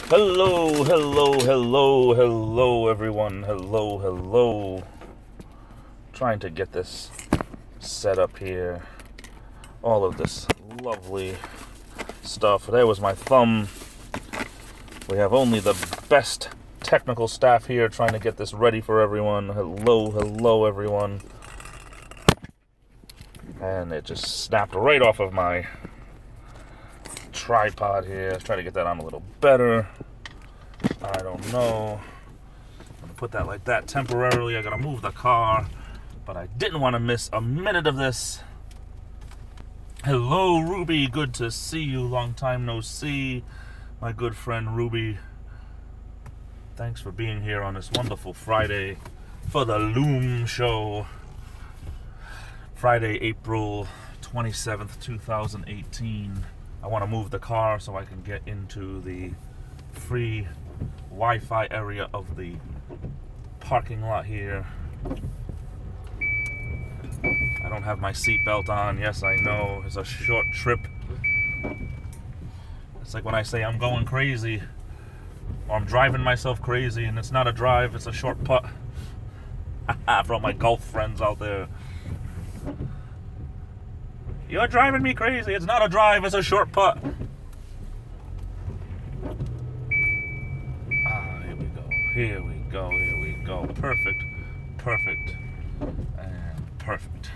Hello, hello, hello, hello, everyone. Hello, hello. Trying to get this set up here. All of this lovely stuff. There was my thumb. We have only the best technical staff here trying to get this ready for everyone. Hello, hello, everyone. And it just snapped right off of my tripod here. Let's try to get that on a little better. I don't know. I'm gonna put that like that temporarily. I gotta move the car, but I didn't want to miss a minute of this. Hello, Ruby. Good to see you. Long time no see, my good friend Ruby. Thanks for being here on this wonderful Friday for the Loom Show. Friday, April 27th, 2018. I want to move the car so I can get into the free Wi-Fi area of the parking lot here. I don't have my seatbelt on. Yes, I know. It's a short trip. It's like when I say I'm going crazy, or I'm driving myself crazy, and it's not a drive, it's a short putt. For all my golf friends out there. You're driving me crazy. It's not a drive, it's a short putt. Here we go. Here we go. Here we go. Perfect. Perfect. And perfect.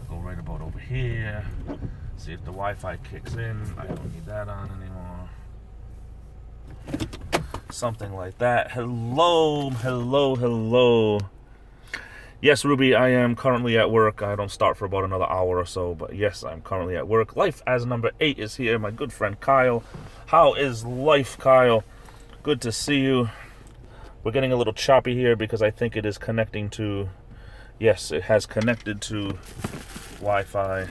Go right about over here. See if the Wi-Fi kicks in. I don't need that on anymore. Something like that. Hello. Hello. Hello. Yes, Ruby, I am currently at work. I don't start for about another hour or so, but yes, I'm currently at work. Life as number 8 is here. My good friend Kyle. How is life, Kyle? Good to see you. We're getting a little choppy here because I think it is connecting to... Yes, it has connected to Wi-Fi.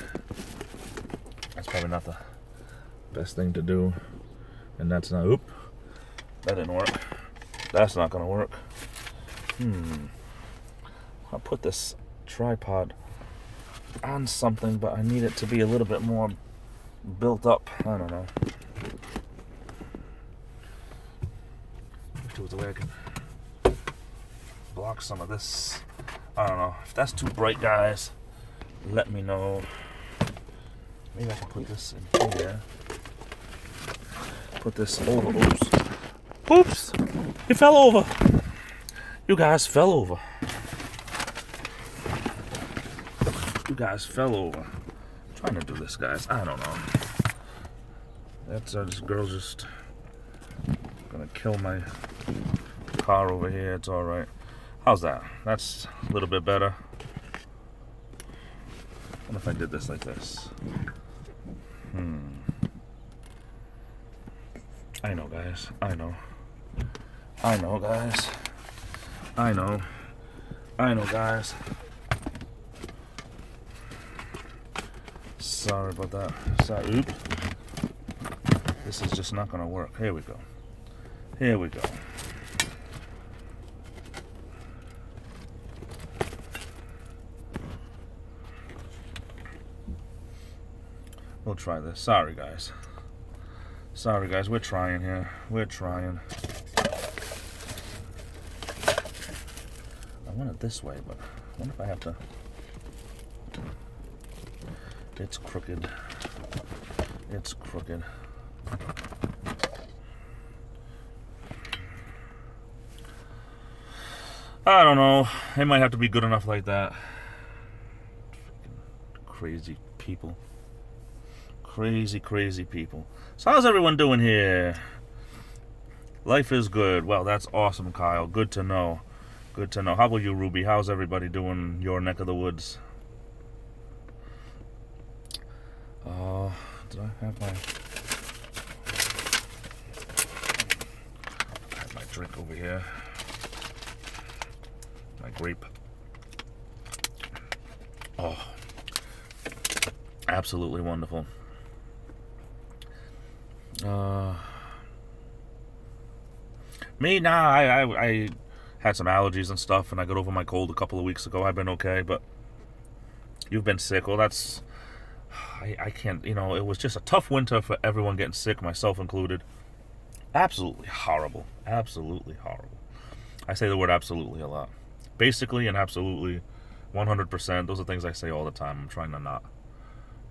That's probably not the best thing to do. And that's not... Oop. That didn't work. That's not going to work. I'll put this tripod on something, but I need it to be a little bit more built up. I don't know. The way I can block some of this. I don't know. If that's too bright, guys, let me know. Maybe I can put this in here. Put this over. Oops. Oops! You fell over. You guys fell over. You guys fell over. I'm trying to do this, guys. I don't know. That's this girl's just gonna kill my car over here. It's all right. How's that? That's a little bit better. What if I did this like this? I know, guys. I know. I know, guys. I know. I know, guys. Sorry about that. Sorry. Oops. This is just not gonna work. Here we go. Here we go. We'll try this. Sorry, guys. Sorry, guys. We're trying here. We're trying. I want it this way, but I wonder if I have to... It's crooked. It's crooked. I don't know. It might have to be good enough like that. Freaking crazy people. Crazy, crazy people. So how's everyone doing here? Life is good. Well, that's awesome, Kyle. Good to know. Good to know. How about you, Ruby? How's everybody doing in your neck of the woods? Did I have my drink over here? My grape. Oh, absolutely wonderful. Me, nah, I had some allergies and stuff, and I got over my cold a couple of weeks ago. I've been okay, but you've been sick. Well, that's... I can't, you know, it was just a tough winter for everyone getting sick, myself included. Absolutely horrible. Absolutely horrible. I say the word absolutely a lot. Basically and absolutely, 100%. Those are things I say all the time. I'm trying to not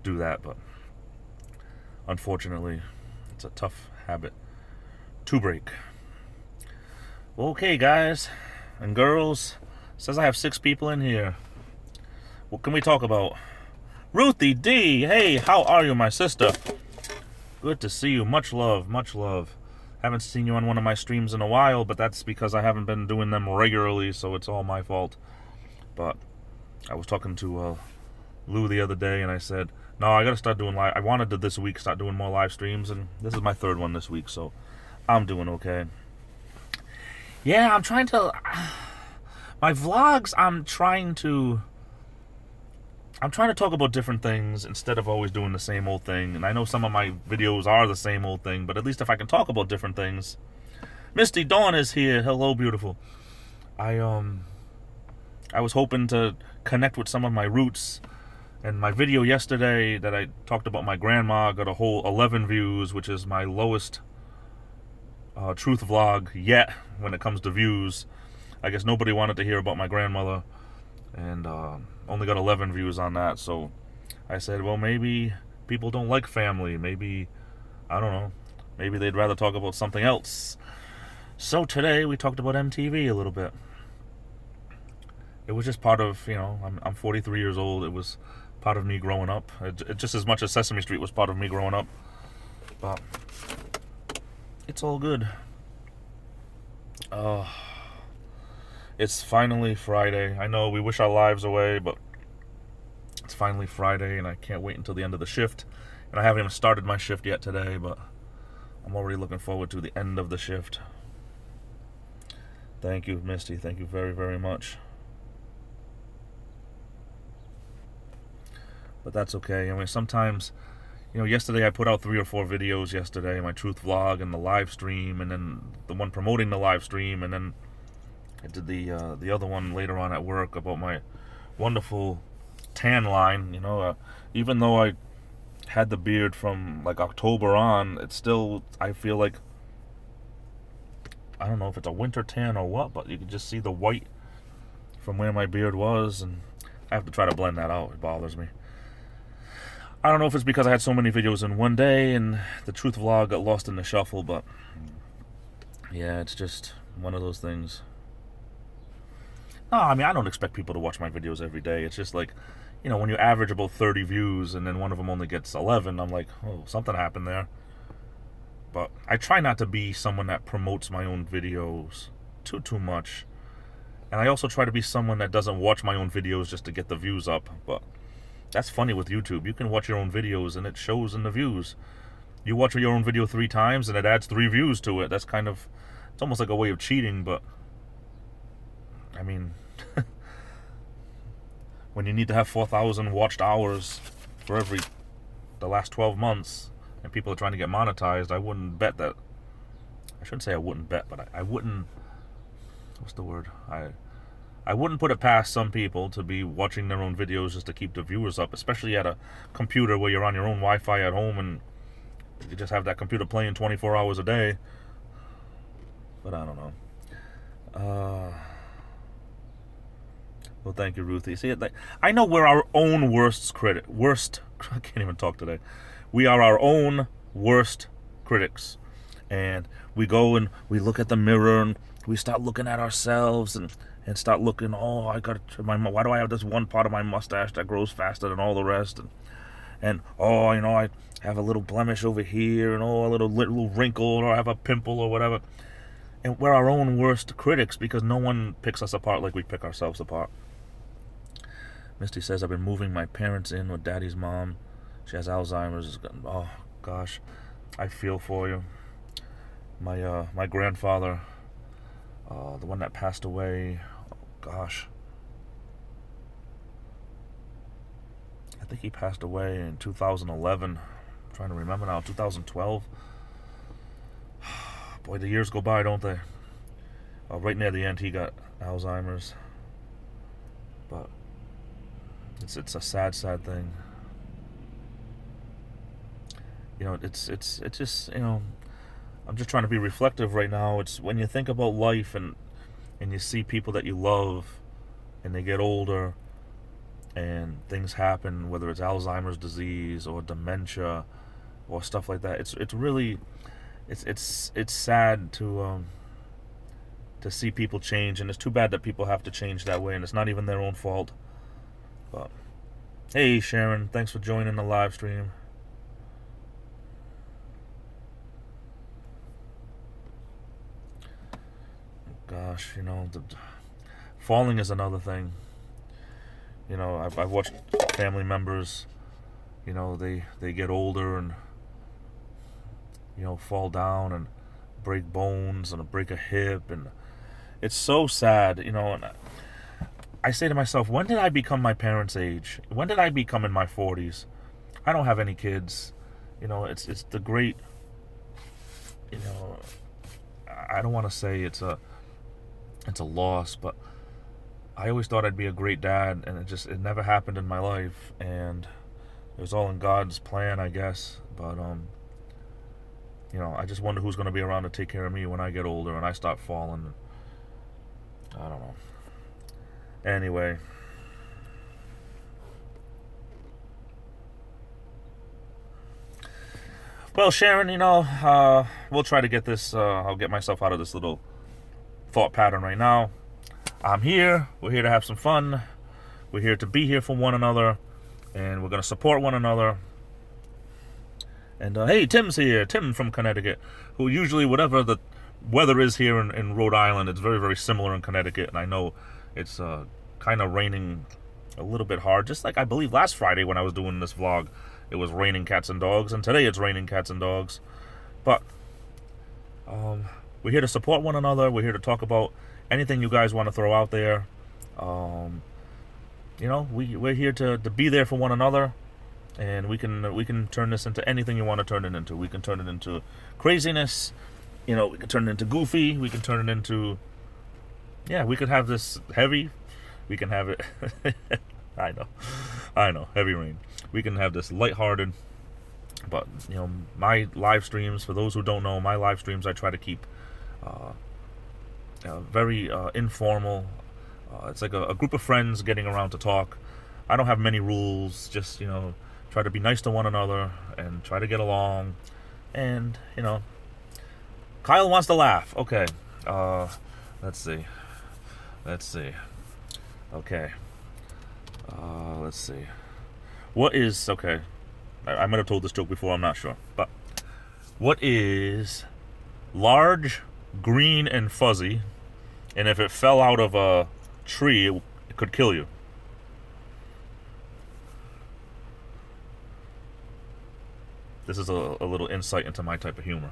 do that, but unfortunately, it's a tough habit to break. Okay, guys and girls. Says I have 6 people in here. What can we talk about? Ruthie D. Hey, how are you, my sister? Good to see you. Much love, much love. Haven't seen you on one of my streams in a while, but that's because I haven't been doing them regularly, so it's all my fault. But I was talking to Lou the other day, and I said, no, I gotta start doing live. I wanted to this week start doing more live streams, and this is my 3rd one this week, so I'm doing okay. Yeah, I'm trying to... My vlogs, I'm trying to talk about different things instead of always doing the same old thing. And I know some of my videos are the same old thing, but at least if I can talk about different things. Misty Dawn is here. Hello, beautiful. I was hoping to connect with some of my roots. And my video yesterday that I talked about my grandma got a whole 11 views, which is my lowest truth vlog yet when it comes to views. I guess nobody wanted to hear about my grandmother, and only got 11 views on that. So I said, well, maybe people don't like family. Maybe, I don't know, maybe they'd rather talk about something else. So today we talked about MTV a little bit. It was just part of, you know, I'm 43 years old. It was part of me growing up. It just as much as Sesame Street was part of me growing up. But it's all good. It's finally Friday. I know we wish our lives away, but it's finally Friday, and I can't wait until the end of the shift. And I haven't even started my shift yet today, but I'm already looking forward to the end of the shift. Thank you, Misty. Thank you very, very much. But that's okay. I mean, sometimes, you know, yesterday I put out 3 or 4 videos yesterday, my truth vlog and the live stream, and then the one promoting the live stream, and then I did the other one later on at work about my wonderful tan line. You know, even though I had the beard from like October on, it's still, I feel like, I don't know if it's a winter tan or what, but you can just see the white from where my beard was, and I have to try to blend that out. It bothers me. I don't know if it's because I had so many videos in one day and the truth vlog got lost in the shuffle, but yeah, it's just one of those things. No, I mean, I don't expect people to watch my videos every day. It's just like, you know, when you average about 30 views and then one of them only gets 11, I'm like, oh, something happened there. But I try not to be someone that promotes my own videos too much. And I also try to be someone that doesn't watch my own videos just to get the views up. But that's funny with YouTube. You can watch your own videos and it shows in the views. You watch your own video 3 times and it adds 3 views to it. That's kind of, it's almost like a way of cheating, but I mean, when you need to have 4,000 watched hours for the last 12 months, and people are trying to get monetized, I wouldn't bet that. I shouldn't say I wouldn't bet, but I wouldn't. What's the word? I wouldn't put it past some people to be watching their own videos just to keep the viewers up, especially at a computer where you're on your own Wi-Fi at home and you just have that computer playing 24 hours a day. But I don't know. Well, thank you, Ruthie. See, I know we're our own worst critic. I can't even talk today. We are our own worst critics. And we go and we look at the mirror and we start looking at ourselves and start looking, oh, why do I have this one part of my mustache that grows faster than all the rest? And oh, you know, I have a little blemish over here, and oh, a little wrinkle, or I have a pimple or whatever. And we're our own worst critics because no one picks us apart like we pick ourselves apart. Misty says, I've been moving my parents in with Daddy's mom. She has Alzheimer's. Oh, gosh. I feel for you. My grandfather, the one that passed away, oh, gosh. I think he passed away in 2011. I'm trying to remember now. 2012. Boy, the years go by, don't they? Right near the end, he got Alzheimer's. But it's a sad thing. You know, it's just, you know, I'm just trying to be reflective right now. It's when you think about life and you see people that you love and they get older and things happen, whether it's Alzheimer's disease or dementia or stuff like that. It's really it's sad to see people change, and it's too bad that people have to change that way, and it's not even their own fault. But hey, Sharon, thanks for joining the live stream. Gosh, you know, falling is another thing. You know, I've watched family members, you know, they get older and, you know, fall down and break bones and break a hip, and it's so sad, you know. And I say to myself, when did I become my parents' age? When did I become in my 40s? I don't have any kids. You know, it's the great, you know, I don't want to say it's a loss, but I always thought I'd be a great dad, and it never happened in my life, and it was all in God's plan, I guess. But you know, I just wonder who's going to be around to take care of me when I get older and I start falling. I don't know. Anyway, well, Sharon, you know, we'll try to get this. I'll get myself out of this little thought pattern right now. I'm here. We're here to have some fun. We're here to be here for one another, and we're going to support one another. And hey, Tim's here. Tim from Connecticut, who usually, whatever the weather is here in Rhode Island, it's very, very similar in Connecticut. And I know it's kind of raining a little bit hard. Just like I believe last Friday when I was doing this vlog, it was raining cats and dogs. And today it's raining cats and dogs. But we're here to support one another. We're here to talk about anything you guys want to throw out there. You know, we're here to be there for one another, and we can turn this into anything you want to turn it into. We can turn it into craziness. You know, we can turn it into goofy. We can turn it into, yeah, we could have this heavy. We can have it. I know, heavy rain. We can have this lighthearted. But you know, my live streams, for those who don't know, my live streams I try to keep very informal. It's like a group of friends getting around to talk. I don't have many rules, just, you know, try to be nice to one another and try to get along. And, you know, Kyle wants to laugh. Okay, let's see. Okay, let's see. What is, okay, I might have told this joke before, I'm not sure. But what is large, green, and fuzzy, and if it fell out of a tree, it could kill you? This is a little insight into my type of humor.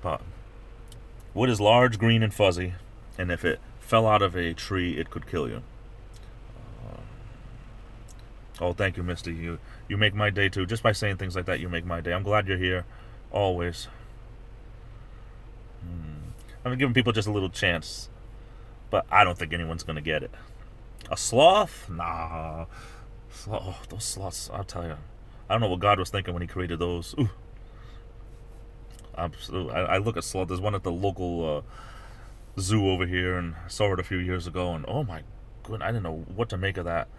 But what is large, green, and fuzzy, and if it fell out of a tree, it could kill you? Oh, thank you, Misty. You make my day too. Just by saying things like that, you make my day. I'm glad you're here, always. I'm giving people just a little chance, but I don't think anyone's gonna get it. A sloth? Nah. Oh, those sloths, I'll tell you. I don't know what God was thinking when he created those. Ooh. I look at sloth. There's one at the local zoo over here, and I saw it a few years ago, and oh my goodness, I didn't know what to make of that.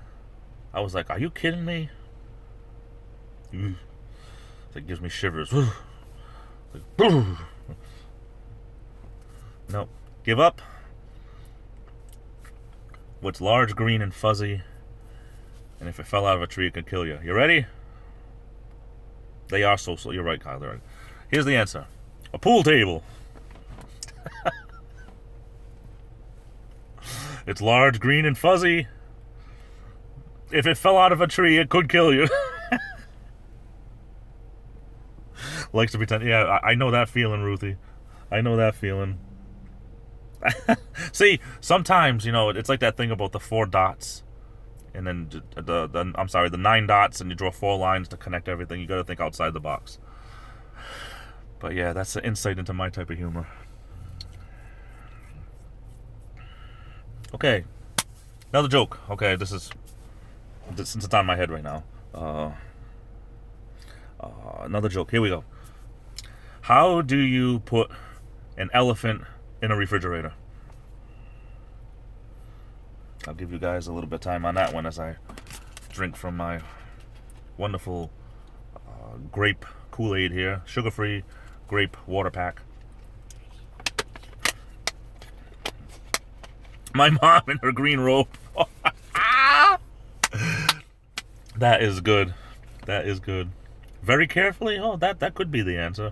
I was like, are you kidding me? It gives me shivers. Like, nope. Give up. What's large, green, and fuzzy, and if it fell out of a tree, it could kill you. You ready? They are so slow. You're right, Kyle. They're right. Here's the answer. A pool table. It's large, green, and fuzzy. If it fell out of a tree, it could kill you. Likes to pretend. Yeah, I know that feeling, Ruthie. I know that feeling. See, sometimes, you know, it's like that thing about the 4 dots. And then the 9 dots, and you draw 4 lines to connect everything. You got to think outside the box. But yeah, that's the insight into my type of humor. Okay, another joke. Okay, since it's on my head right now. Another joke. Here we go. How do you put an elephant in a refrigerator? I'll give you guys a little bit of time on that one as I drink from my wonderful grape Kool-Aid here. Sugar-free grape water pack. My mom in her green robe. That is good. That is good. Very carefully? Oh, that could be the answer.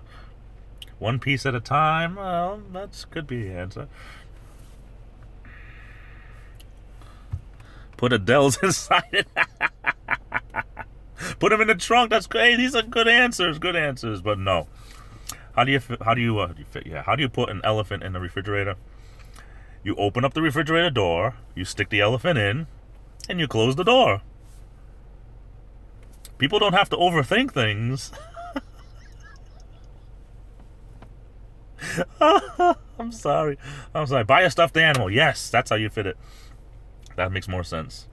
One piece at a time? Well, that could be the answer. Put Adele's inside it. Put him in the trunk. That's great. These are good answers. Good answers. But no. How do you put an elephant in the refrigerator? You open up the refrigerator door, you stick the elephant in, and you close the door. People don't have to overthink things. I'm sorry. Buy a stuffed animal. Yes, that's how you fit it. That makes more sense.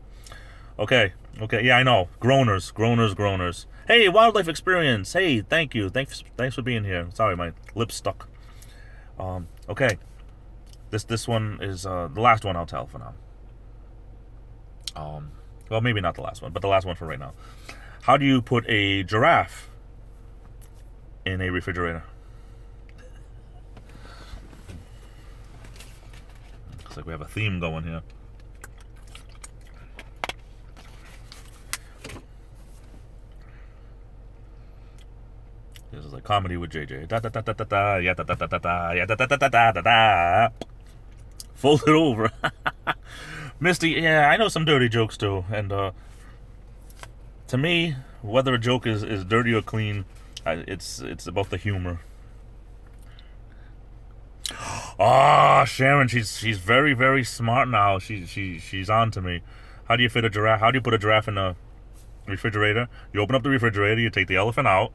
Okay. Yeah, I know. Groaners. Hey, wildlife experience. Hey, thank you. Thanks for being here. Sorry, my lips stuck. Okay. This one is the last one I'll tell for now. Well, maybe not the last one, but the last one for right now. How do you put a giraffe in a refrigerator? Looks like we have a theme going here. This is like comedy with JJ. Da da da da da da, yeah da da da da da, yeah da da da da da da. Fold it over. Misty, yeah, I know some dirty jokes too, and to me, whether a joke is dirty or clean, it's about the humor. Ah, Sharon, she's very, very smart now. She's on to me. How do you fit a giraffe? How do you put a giraffe in a refrigerator? You open up the refrigerator, you take the elephant out,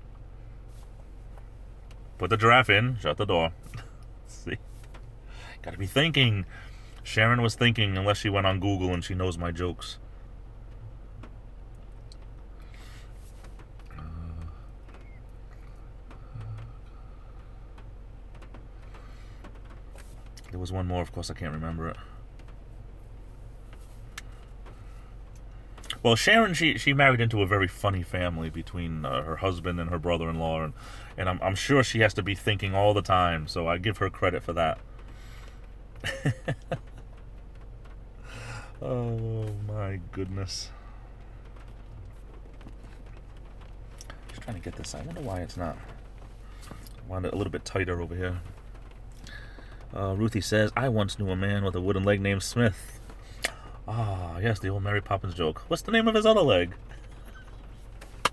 put the giraffe in, shut the door. See? Gotta be thinking. Sharon was thinking, unless she went on Google and she knows my jokes. There was one more, of course I can't remember it. Well, Sharon, she married into a very funny family between her husband and her brother-in-law, and I'm sure she has to be thinking all the time, so I give her credit for that. Oh my goodness. Just trying to get this. I wonder why it's not. I want it a little bit tighter over here. Ruthie says, I once knew a man with a wooden leg named Smith. Ah, yes, the old Mary Poppins joke. What's the name of his other leg?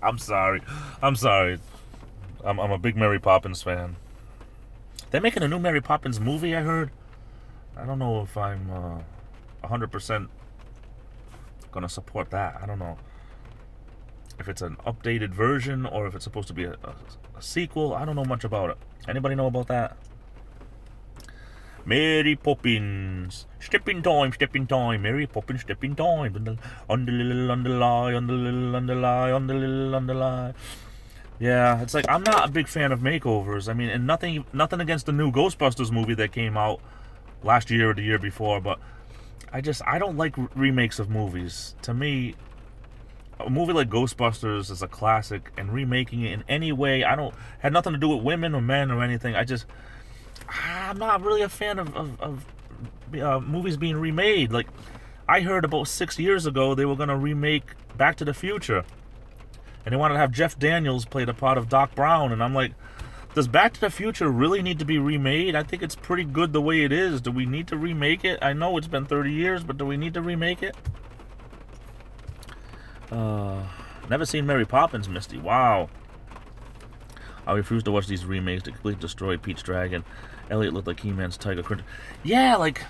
I'm sorry. I'm a big Mary Poppins fan. They're making a new Mary Poppins movie, I heard. I don't know if I'm 100% gonna support that. I don't know if it's an updated version or if it's supposed to be a sequel. I don't know much about it. Anybody know about that? Mary Poppins, stepping time, Mary Poppins, stepping time. On the little underlie, on the little underlie, on the little underlie. Yeah, it's like I'm not a big fan of makeovers. I mean, and nothing against the new Ghostbusters movie that came out last year or the year before, but I don't like remakes of movies. To me, a movie like Ghostbusters is a classic, and remaking it in any way, had nothing to do with women or men or anything. I'm not really a fan of movies being remade. Like, I heard about 6 years ago they were going to remake Back to the Future, and they wanted to have Jeff Daniels play the part of Doc Brown, and I'm like, does Back to the Future really need to be remade? I think it's pretty good the way it is. Do we need to remake it? I know it's been 30 years, but do we need to remake it? Never seen Mary Poppins, Misty. Wow. I refuse to watch these remakes to completely destroy Pete's Dragon. Elliot looked like He-Man's Tiger. Yeah, like,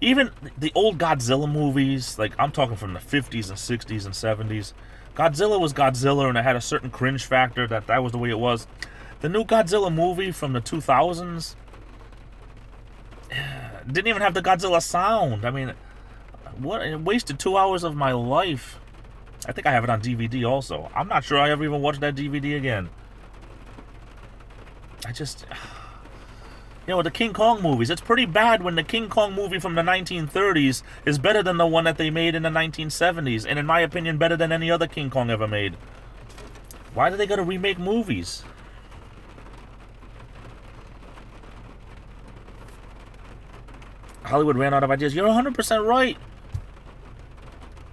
even the old Godzilla movies, like, I'm talking from the 50s and 60s and 70s. Godzilla was Godzilla, and it had a certain cringe factor that was the way it was. The new Godzilla movie from the 2000s didn't even have the Godzilla sound. I mean, what? It wasted 2 hours of my life. I think I have it on DVD also. I'm not sure I ever even watched that DVD again. I just... You know, the King Kong movies, it's pretty bad when the King Kong movie from the 1930s is better than the one that they made in the 1970s, and in my opinion, better than any other King Kong ever made. Why do they gotta remake movies? Hollywood ran out of ideas. You're 100% right.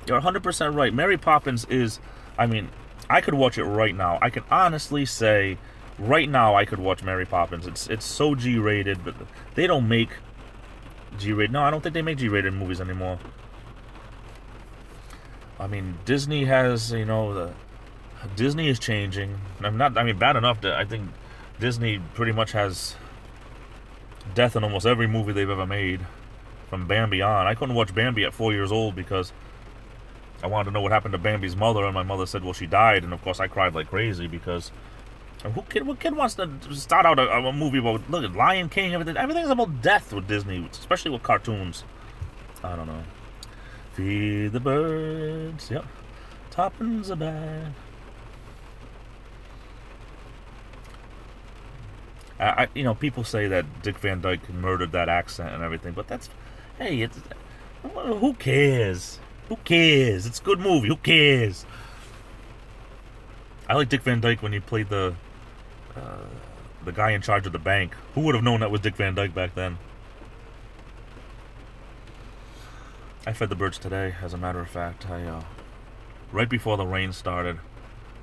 You're 100% right. Mary Poppins is, I mean, I could watch it right now. I can honestly say... Right now, I could watch Mary Poppins. It's so G-rated, but they don't make G-rated. No, I don't think they make G-rated movies anymore. I mean, Disney has, you know, Disney is changing. I mean, bad enough that I think Disney pretty much has death in almost every movie they've ever made, from Bambi on. I couldn't watch Bambi at 4 years old because I wanted to know what happened to Bambi's mother, and my mother said, well, she died, and of course I cried like crazy because... What kid wants to start out a movie about, look at Lion King, everything's about death with Disney, especially with cartoons. I don't know. Feed the birds, yep. Toppins are bad. You know, people say that Dick Van Dyke murdered that accent and everything, but that's, hey, who cares? Who cares? It's a good movie, who cares? I like Dick Van Dyke when he played the guy in charge of the bank. Who would have known that was Dick Van Dyke back then? I fed the birds today, as a matter of fact. Right before the rain started,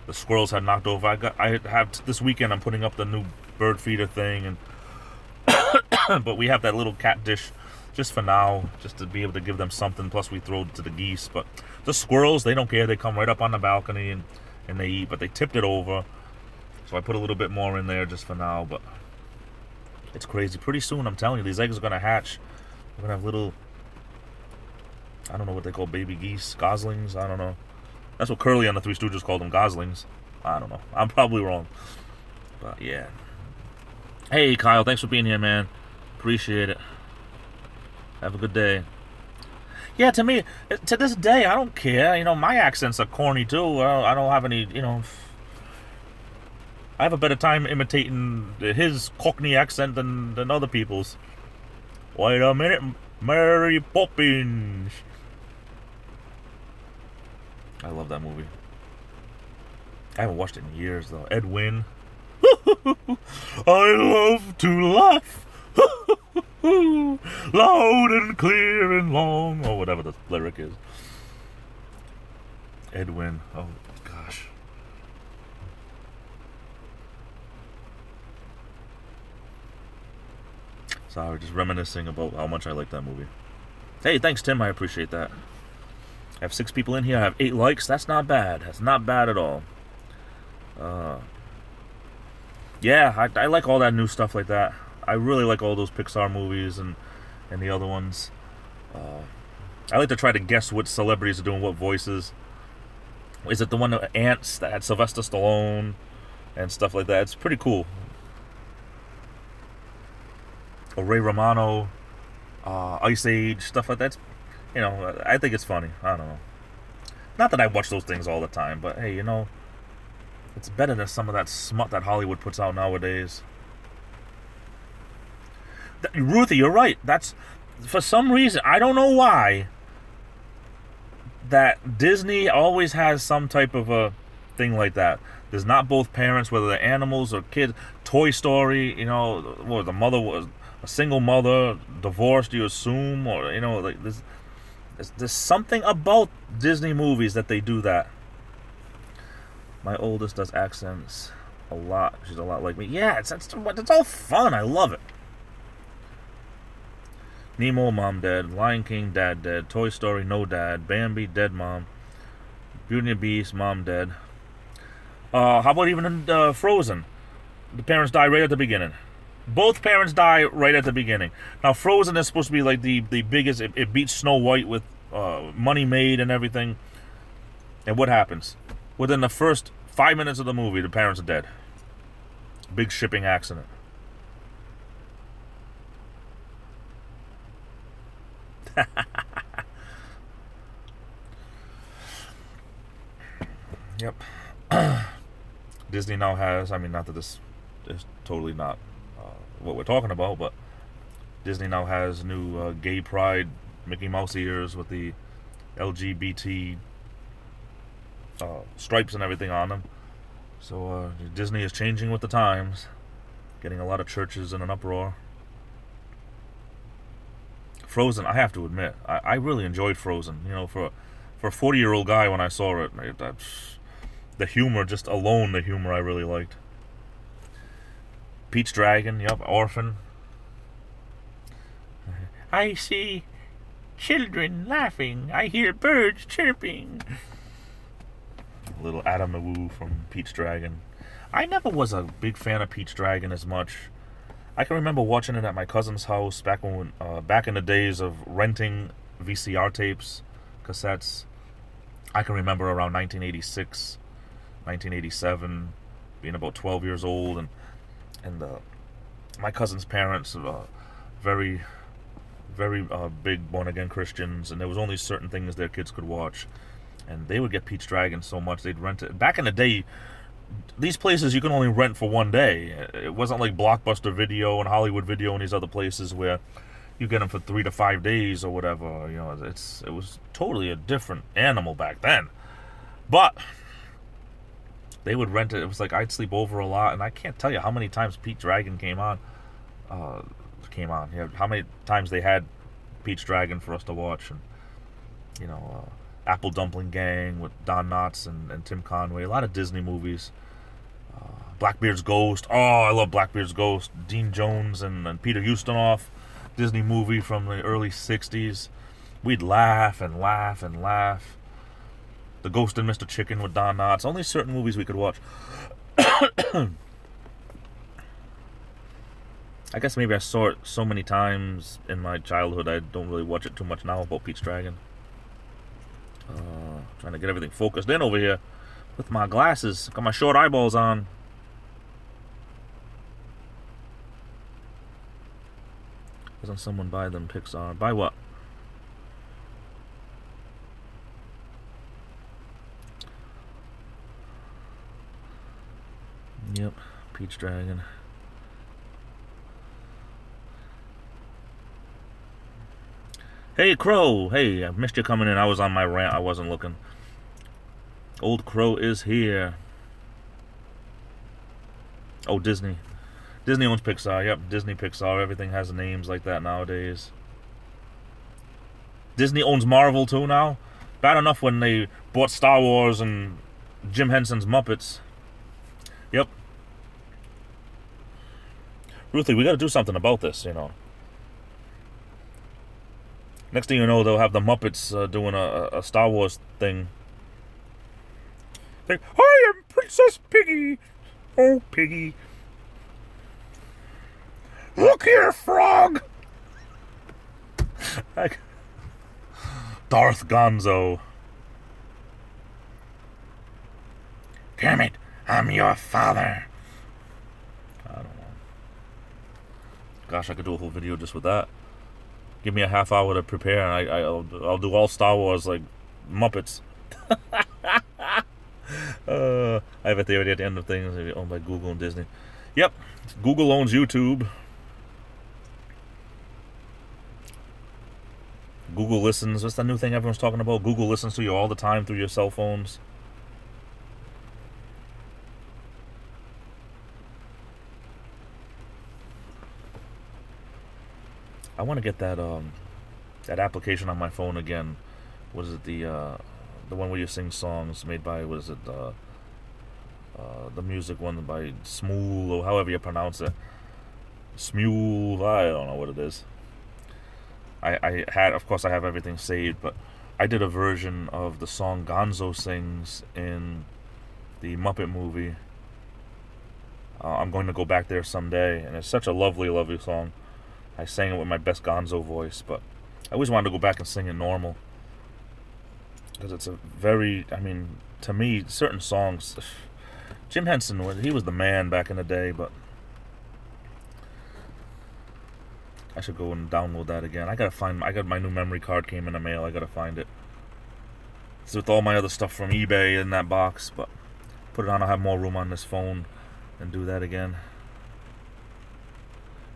the squirrels had knocked over. This weekend I'm putting up the new bird feeder thing, and but we have that little cat dish just for now, just to be able to give them something. Plus we throw it to the geese. But the squirrels, they don't care. They come right up on the balcony and they eat, but they tipped it over. So I put a little bit more in there just for now, but it's crazy. Pretty soon, I'm telling you, these eggs are going to hatch. We're going to have little, I don't know what they call baby geese, goslings, I don't know. That's what Curly on the Three Stooges called them, goslings. I don't know. I'm probably wrong. But yeah. Hey, Kyle, thanks for being here, man. Appreciate it. Have a good day. Yeah, to me, to this day, I don't care. You know, my accents are corny, too. I don't have any, you know... I have a better time imitating his Cockney accent than other people's. Wait a minute, Mary Poppins. I love that movie. I haven't watched it in years, though. Ed Wynn. I love to laugh. Loud and clear and long. Or whatever the lyric is. Ed Wynn. Oh, gosh. Sorry, just reminiscing about how much I like that movie. Hey, thanks, Tim. I appreciate that. I have 6 people in here. I have 8 likes. That's not bad. That's not bad at all. Yeah, I like all that new stuff like that. I really like all those Pixar movies and the other ones. I like to try to guess what celebrities are doing what voices. Is it the one of Ants that had Sylvester Stallone and stuff like that? It's pretty cool. Or Ray Romano, Ice Age, stuff like that. You know, I think it's funny. I don't know. Not that I watch those things all the time, but hey, you know, it's better than some of that smut that Hollywood puts out nowadays. Ruthie, you're right. That's, for some reason, I don't know why, that Disney always has some type of a thing like that. There's not both parents, whether they're animals or kids. Toy Story, you know, what, the mother was a single mother, divorced, you assume, or, you know, like there's something about Disney movies that they do that. My oldest does accents a lot. She's a lot like me. Yeah, it's all fun. I love it. Nemo, mom dead. Lion King, dad dead. Toy Story, no dad. Bambi, dead mom. Beauty and the Beast, mom dead. How about even in Frozen? The parents die right at the beginning. Both parents die right at the beginning. Now, Frozen is supposed to be like the biggest. It beats Snow White with money made and everything. And what happens? Within the first 5 minutes of the movie, the parents are dead. Big shipping accident. Yep. Disney now has, I mean, not that this is totally not what we're talking about, but Disney now has new gay pride Mickey Mouse ears with the LGBT stripes and everything on them. So Disney is changing with the times, getting a lot of churches in an uproar. Frozen, I have to admit, I really enjoyed Frozen. You know, for a 40-year-old guy, when I saw it, the humor, just alone, the humor I really liked. Peach Dragon, yep, Orphan. I see children laughing. I hear birds chirping. Little Adam the Woo from Peach Dragon. I never was a big fan of Peach Dragon as much. I can remember watching it at my cousin's house back in the days of renting VCR tapes, cassettes. I can remember around 1986, 1987, being about 12 years old, and my cousin's parents, very big born-again Christians, and there was only certain things their kids could watch, and they would get Peach Dragon so much they'd rent it. Back in the day, these places you can only rent for one day. It wasn't like Blockbuster Video and Hollywood Video and these other places where you get them for 3 to 5 days or whatever. You know, it was totally a different animal back then. But they would rent it. It was like I'd sleep over a lot, and I can't tell you how many times Peach Dragon came on. Yeah, how many times they had Peach Dragon for us to watch, and you know, Apple Dumpling Gang with Don Knotts and Tim Conway. A lot of Disney movies. Blackbeard's Ghost. Oh, I love Blackbeard's Ghost. Dean Jones and Peter Ustinov. Disney movie from the early 60s. We'd laugh and laugh and laugh. The Ghost and Mr. Chicken with Don Knotts. Only certain movies we could watch. I guess maybe I saw it so many times in my childhood I don't really watch it too much now about Peach Dragon. Trying to get everything focused in over here with my glasses. Got my short eyeballs on. Doesn't someone buy them Pixar? Buy what? Yep, Peach Dragon. Hey, Crow! Hey, I missed you coming in. I was on my rant. I wasn't looking. Old Crow is here. Oh, Disney. Disney owns Pixar. Yep, Disney, Pixar. Everything has names like that nowadays. Disney owns Marvel, too, now. Bad enough when they bought Star Wars and Jim Henson's Muppets. Yep. Ruthie, we gotta do something about this, you know. Next thing you know, they'll have the Muppets doing a Star Wars thing. Like, I am Princess Piggy. Oh, Piggy. Look here, Frog. Darth Gonzo. Kermit, I'm your father. I don't know. Gosh, I could do a whole video just with that. Give me a half hour to prepare, and I'll do all Star Wars like Muppets. I have a theory at the end of things owned by Google and Disney. Yep, Google owns YouTube. Google listens. What's that new thing everyone's talking about? Google listens to you all the time through your cell phones. I want to get that that application on my phone again. What is it? The one where you sing songs made by, what is it? The music one by Smule, or however you pronounce it. Smule. I don't know what it is. I had, of course, I have everything saved, but I did a version of the song Gonzo sings in the Muppet movie. I'm going to go back there someday, and it's such a lovely, lovely song. I sang it with my best Gonzo voice, but I always wanted to go back and sing it normal. Because it's a very, I mean, to me, certain songs, Jim Henson, he was the man back in the day, but I should go and download that again. I got my new memory card came in the mail. I gotta find it. It's with all my other stuff from eBay in that box, but put it on, I'll have more room on this phone and do that again.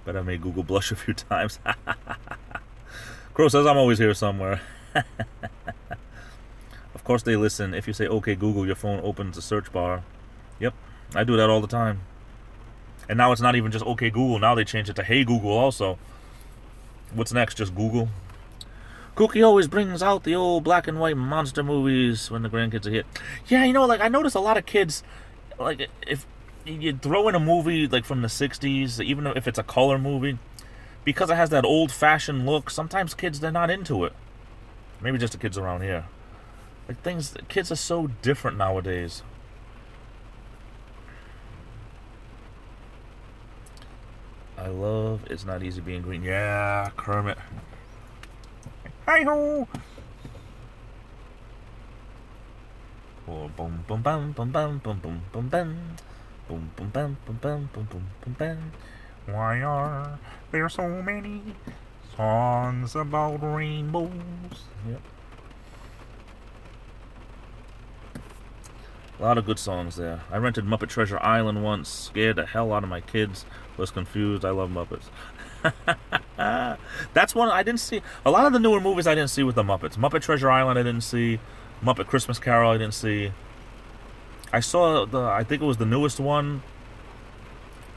Bet I made Google blush a few times. Crow says I'm always here somewhere. Of course they listen. If you say, okay, Google, your phone opens a search bar. Yep, I do that all the time. And now it's not even just okay, Google. Now they changed it to hey, Google also. What's next? Just Google? Cookie always brings out the old black and white monster movies when the grandkids are here. Yeah, you know, like, I notice a lot of kids, like, if you throw in a movie, like, from the 60s, even if it's a color movie, because it has that old-fashioned look, sometimes kids, they're not into it. Maybe just the kids around here. Like, kids are so different nowadays. I love It's Not Easy Being Green. Yeah, Kermit. Hi-ho! Oh, boom, boom, bam, boom, bam, boom, boom, boom, bam. Boom, boom, bam, boom, bam, boom, boom, boom, bam. Why are there so many songs about rainbows? Yep. A lot of good songs there. I rented Muppet Treasure Island once. Scared the hell out of my kids. Was confused. I love Muppets. That's one I didn't see. A lot of the newer movies I didn't see with the Muppets. Muppet Treasure Island I didn't see. Muppet Christmas Carol I didn't see. I saw I think it was the newest one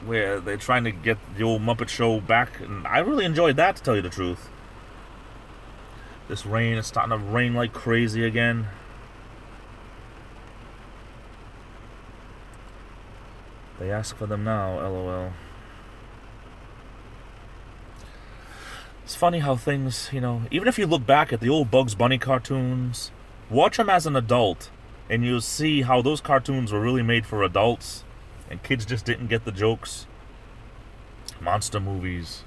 where they're trying to get the old Muppet Show back, and I really enjoyed that, to tell you the truth. This rain is starting to rain like crazy again. They ask for them now, LOL. It's funny how things, you know, even if you look back at the old Bugs Bunny cartoons, watch them as an adult, and you'll see how those cartoons were really made for adults, and kids just didn't get the jokes. Monster movies.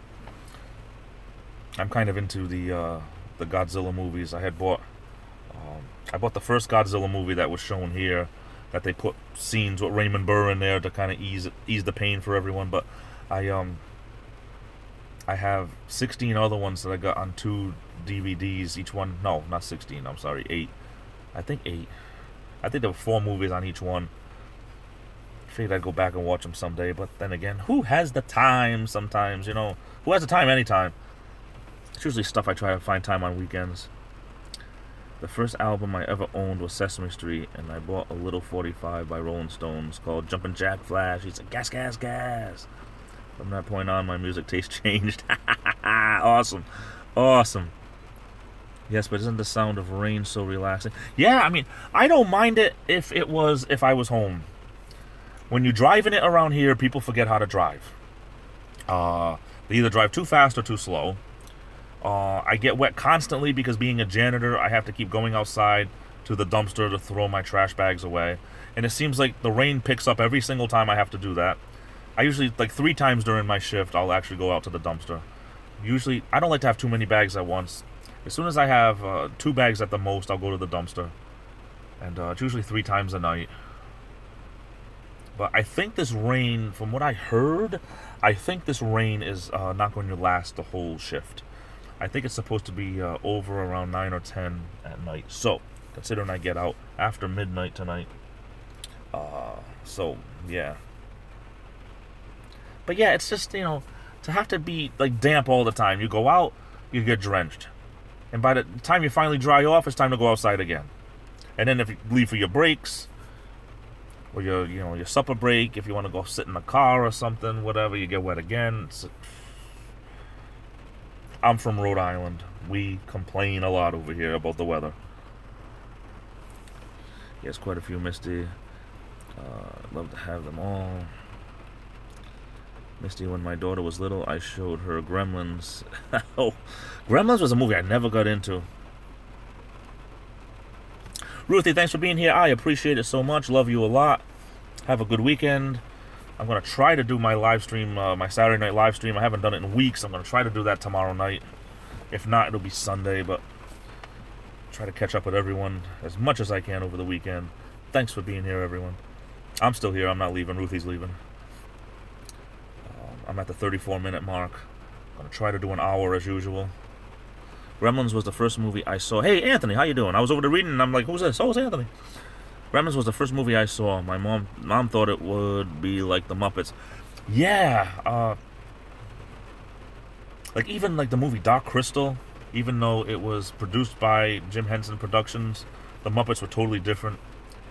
I'm kind of into the Godzilla movies. I bought the first Godzilla movie that was shown here, that they put scenes with Raymond Burr in there to kind of ease the pain for everyone. But I have 16 other ones that I got on 2 DVDs. Each one, no, not 16. I'm sorry, 8. I think 8. I think there were 4 movies on each one. Figured I'd go back and watch them someday. But then again, who has the time? Sometimes, you know, who has the time anytime? It's usually stuff I try to find time on weekends. The first album I ever owned was Sesame Street, and I bought a Little 45 by Rolling Stones called Jumpin' Jack Flash. He said, gas, gas, gas. From that point on, my music taste changed. Awesome. Awesome. Yes, but isn't the sound of rain so relaxing? Yeah, I mean, I don't mind it if I was home. When you're driving it around here, people forget how to drive. They either drive too fast or too slow. I get wet constantly because being a janitor, I have to keep going outside to the dumpster to throw my trash bags away. And it seems like the rain picks up every single time I have to do that. I usually, like 3 times during my shift, I'll actually go out to the dumpster. Usually, I don't like to have too many bags at once. As soon as I have 2 bags at the most, I'll go to the dumpster. And it's usually 3 times a night. But I think this rain, from what I heard, I think this rain is not going to last the whole shift. I think it's supposed to be over around 9 or 10 at night. So, considering I get out after midnight tonight. So, yeah. But yeah, it's just, you know, to have to be, like, damp all the time. You go out, you get drenched. And by the time you finally dry off, it's time to go outside again. And then if you leave for your breaks, or your supper break, if you want to go sit in the car or something, whatever, you get wet again. I'm from Rhode Island. We complain a lot over here about the weather. Yes, quite a few, Misty. Love to have them all. Misty, when my daughter was little, I showed her Gremlins. Oh, Gremlins was a movie I never got into. Ruthie, thanks for being here. I appreciate it so much. Love you a lot. Have a good weekend. I'm going to try to do my live stream, my Saturday night live stream. I haven't done it in weeks. I'm going to try to do that tomorrow night. If not, it'll be Sunday, but try to catch up with everyone as much as I can over the weekend. Thanks for being here, everyone. I'm still here. I'm not leaving. Ruthie's leaving. I'm at the 34-minute mark. I'm going to try to do an hour as usual. Gremlins was the first movie I saw. Hey, Anthony, how you doing? I was over there reading, and I'm like, who's this? Oh, it's Anthony. Gremlins was the first movie I saw. My mom thought it would be like the Muppets. Yeah. Like, even like the movie Dark Crystal, even though it was produced by Jim Henson Productions, the Muppets were totally different.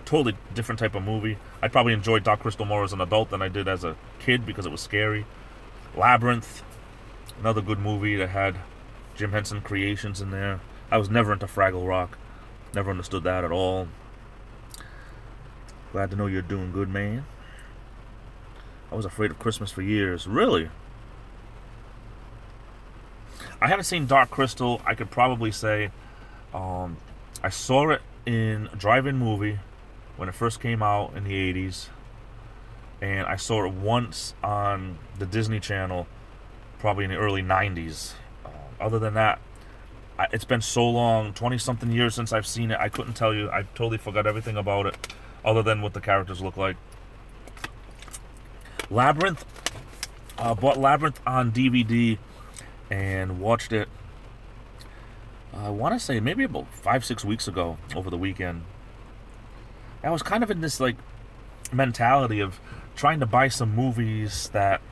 Totally different type of movie. I probably enjoyed Dark Crystal more as an adult than I did as a kid because it was scary. Labyrinth, another good movie that had Jim Henson creations in there. I was never into Fraggle Rock. Never understood that at all. Glad to know you're doing good, man. I was afraid of Christmas for years. Really? I haven't seen Dark Crystal. I could probably say I saw it in a drive-in movie when it first came out in the 80s. And I saw it once on the Disney Channel probably in the early 90s. Other than that, it's been so long, 20-something years since I've seen it, I couldn't tell you. I totally forgot everything about it, other than what the characters look like. Labyrinth, bought Labyrinth on DVD and watched it, I want to say maybe about 5-6 weeks ago, over the weekend. I was kind of in this, like, mentality of trying to buy some movies that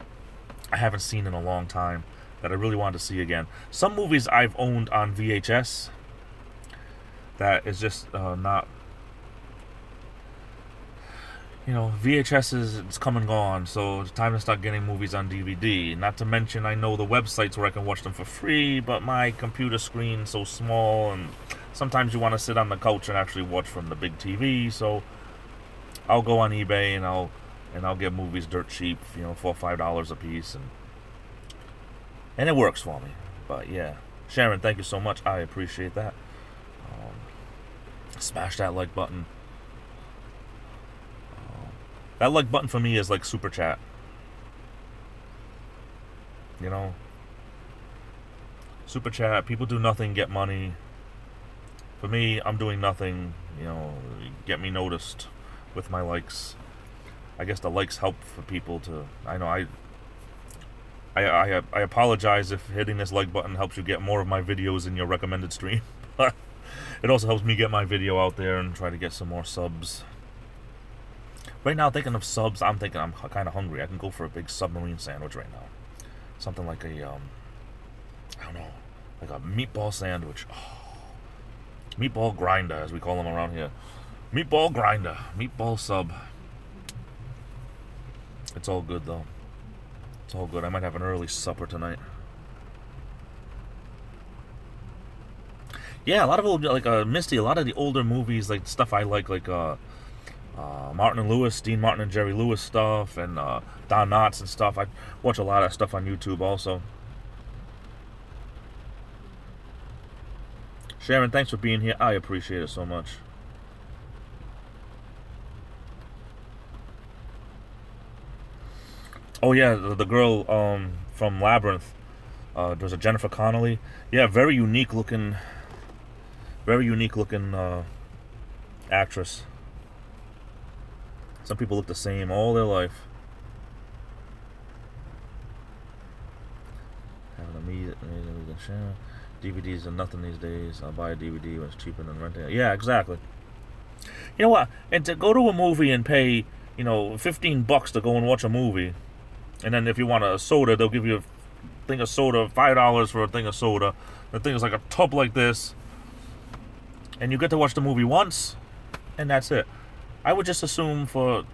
I haven't seen in a long time, that I really wanted to see again. Some movies I've owned on VHS that is just not, you know, VHS it's come and gone, so it's time to start getting movies on DVD. Not to mention, I know the websites where I can watch them for free, but my computer screen's so small, and sometimes you want to sit on the couch and actually watch from the big TV, so I'll go on eBay and I'll get movies dirt cheap, you know, $4 or $5 a piece, and it works for me. But yeah, Sharon, thank you so much. I appreciate that. Smash that like button. That like button for me is like super chat. You know, super chat. People do nothing, get money. For me, I'm doing nothing. You know, get me noticed with my likes. I guess the likes help for people to. I know I apologize if hitting this like button helps you get more of my videos in your recommended stream, but it also helps me get my video out there and try to get some more subs. Right now, thinking of subs, I'm thinking I'm kind of hungry. I can go for a big submarine sandwich right now. Something like a, I don't know, like a meatball sandwich. Oh, meatball grinder, as we call them around here. Meatball grinder, meatball sub. It's all good, though. It's all good. I might have an early supper tonight. Yeah, a lot of old, like Misty, a lot of the older movies, like stuff I like Martin and Lewis, Dean Martin and Jerry Lewis stuff, and Don Knotts and stuff. I watch a lot of stuff on YouTube also. Sharon, thanks for being here. I appreciate it so much. Oh yeah, the girl from Labyrinth. There's a Jennifer Connelly. Yeah, very unique looking actress. Some people look the same all their life. DVDs are nothing these days. I'll buy a DVD when it's cheaper than renting it. Yeah, exactly. You know what? And to go to a movie and pay, you know, $15 to go and watch a movie, and then if you want a soda, they'll give you a thing of soda, $5 for a thing of soda. The thing is like a tub like this, and you get to watch the movie once, and that's it. I would just assume for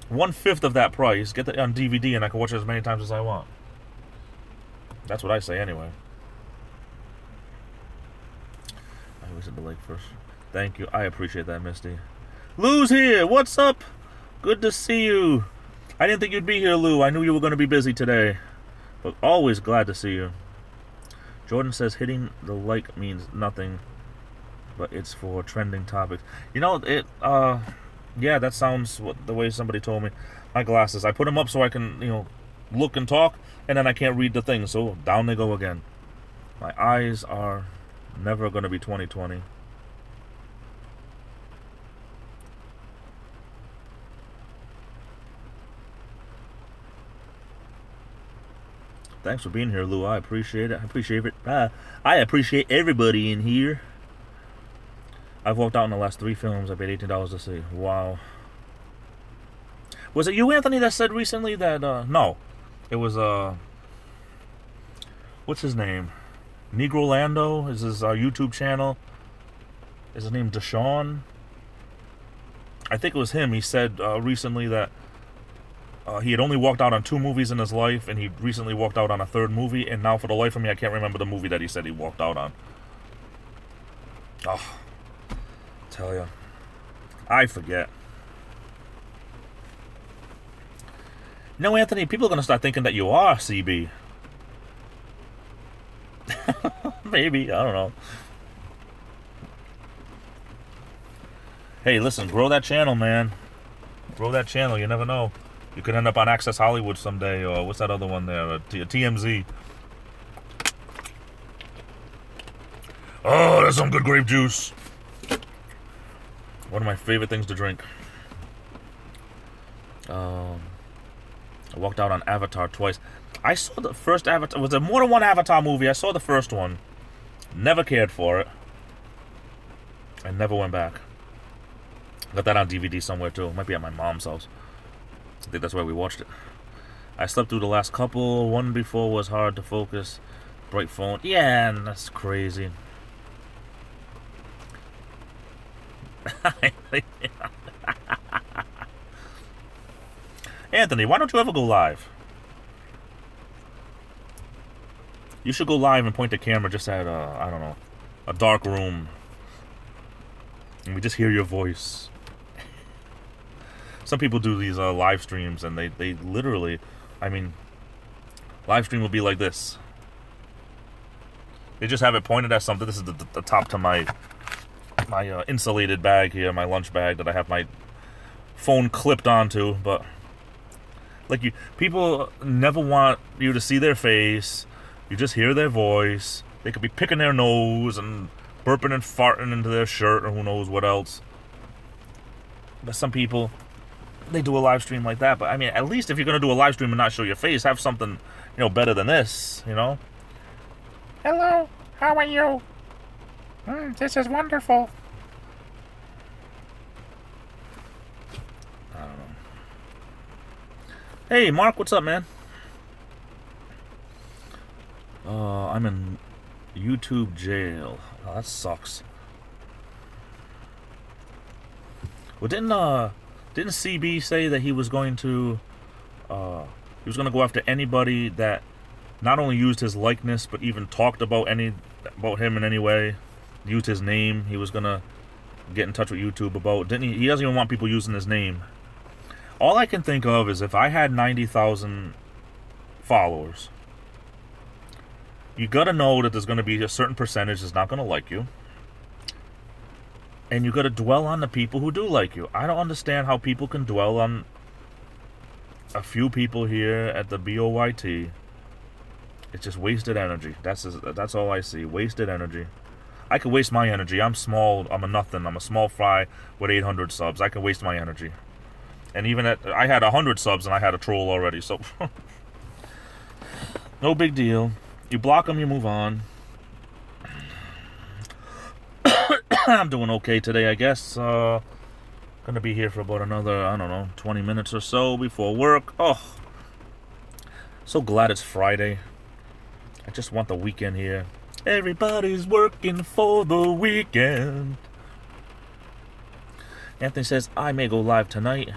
1/5 of that price, get it on DVD, and I can watch it as many times as I want. That's what I say anyway. I always hit the like first. Thank you. I appreciate that, Misty. Lou's here. What's up? Good to see you. I didn't think you'd be here, Lou. I knew you were going to be busy today. But always glad to see you. Jordan says hitting the like means nothing, but it's for trending topics. You know, yeah, that sounds the way somebody told me. My glasses, I put them up so I can, you know, look and talk, and then I can't read the thing, so down they go again. My eyes are never going to be 20/20. Thanks for being here, Lou. I appreciate it. I appreciate it. I appreciate everybody in here. I've walked out in the last 3 films I paid $18 to see. Wow. Was it you, Anthony, that said recently that, no. It was, what's his name? Negro Lando is his YouTube channel. Is his name Deshaun? I think it was him. He said recently that he had only walked out on 2 movies in his life, and he recently walked out on a 3rd movie, and now for the life of me, I can't remember the movie that he said he walked out on. Oh, tell ya, I forget. No, Anthony, people are going to start thinking that you are CB. Maybe, I don't know. Hey, listen, grow that channel, man. Grow that channel, you never know. You could end up on Access Hollywood someday, or what's that other one there? TMZ. Oh, that's some good grape juice. One of my favorite things to drink. I walked out on Avatar twice. I saw the first Avatar. Was there more than one Avatar movie? I saw the first one. Never cared for it. I never went back. Got that on DVD somewhere too. It might be at my mom's house. I think that's where we watched it. I slept through the last couple. One before was hard to focus. Bright phone. Yeah, that's crazy. Anthony, why don't you ever go live? You should go live and point the camera just at, I don't know, a dark room. And we just hear your voice. Some people do these live streams, and they literally, I mean, live stream will be like this. They just have it pointed at something. This is the top to my insulated bag here, my lunch bag that I have my phone clipped onto, but like people never want you to see their face. You just hear their voice. They could be picking their nose and burping and farting into their shirt or who knows what else. But some people, they do a live stream like that. But I mean, at least if you're gonna do a live stream and not show your face, have something, you know, better than this, you know. Hello, how are you? This is wonderful. I don't know. Hey, Mark, what's up, man? I'm in YouTube jail. Oh, that sucks. Well, didn't CB say that he was going to go after anybody that not only used his likeness but even talked about him in any way, used his name? He was gonna get in touch with YouTube about. Didn't he? He doesn't even want people using his name. All I can think of is if I had 90,000 followers, you gotta know that there's gonna be a certain percentage that's not gonna like you. And you gotta dwell on the people who do like you. I don't understand how people can dwell on a few people here at the BOYT. It's just wasted energy. That's all I see. Wasted energy. I could waste my energy. I'm small. I'm a nothing. I'm a small fry with 800 subs. I can waste my energy. And even I had 100 subs and I had a troll already. So no big deal. You block them, you move on. I'm doing okay today, I guess. Gonna be here for about another, I don't know, 20 minutes or so before work. Oh, so glad it's Friday. I just want the weekend here. Everybody's working for the weekend. Anthony says, I may go live tonight.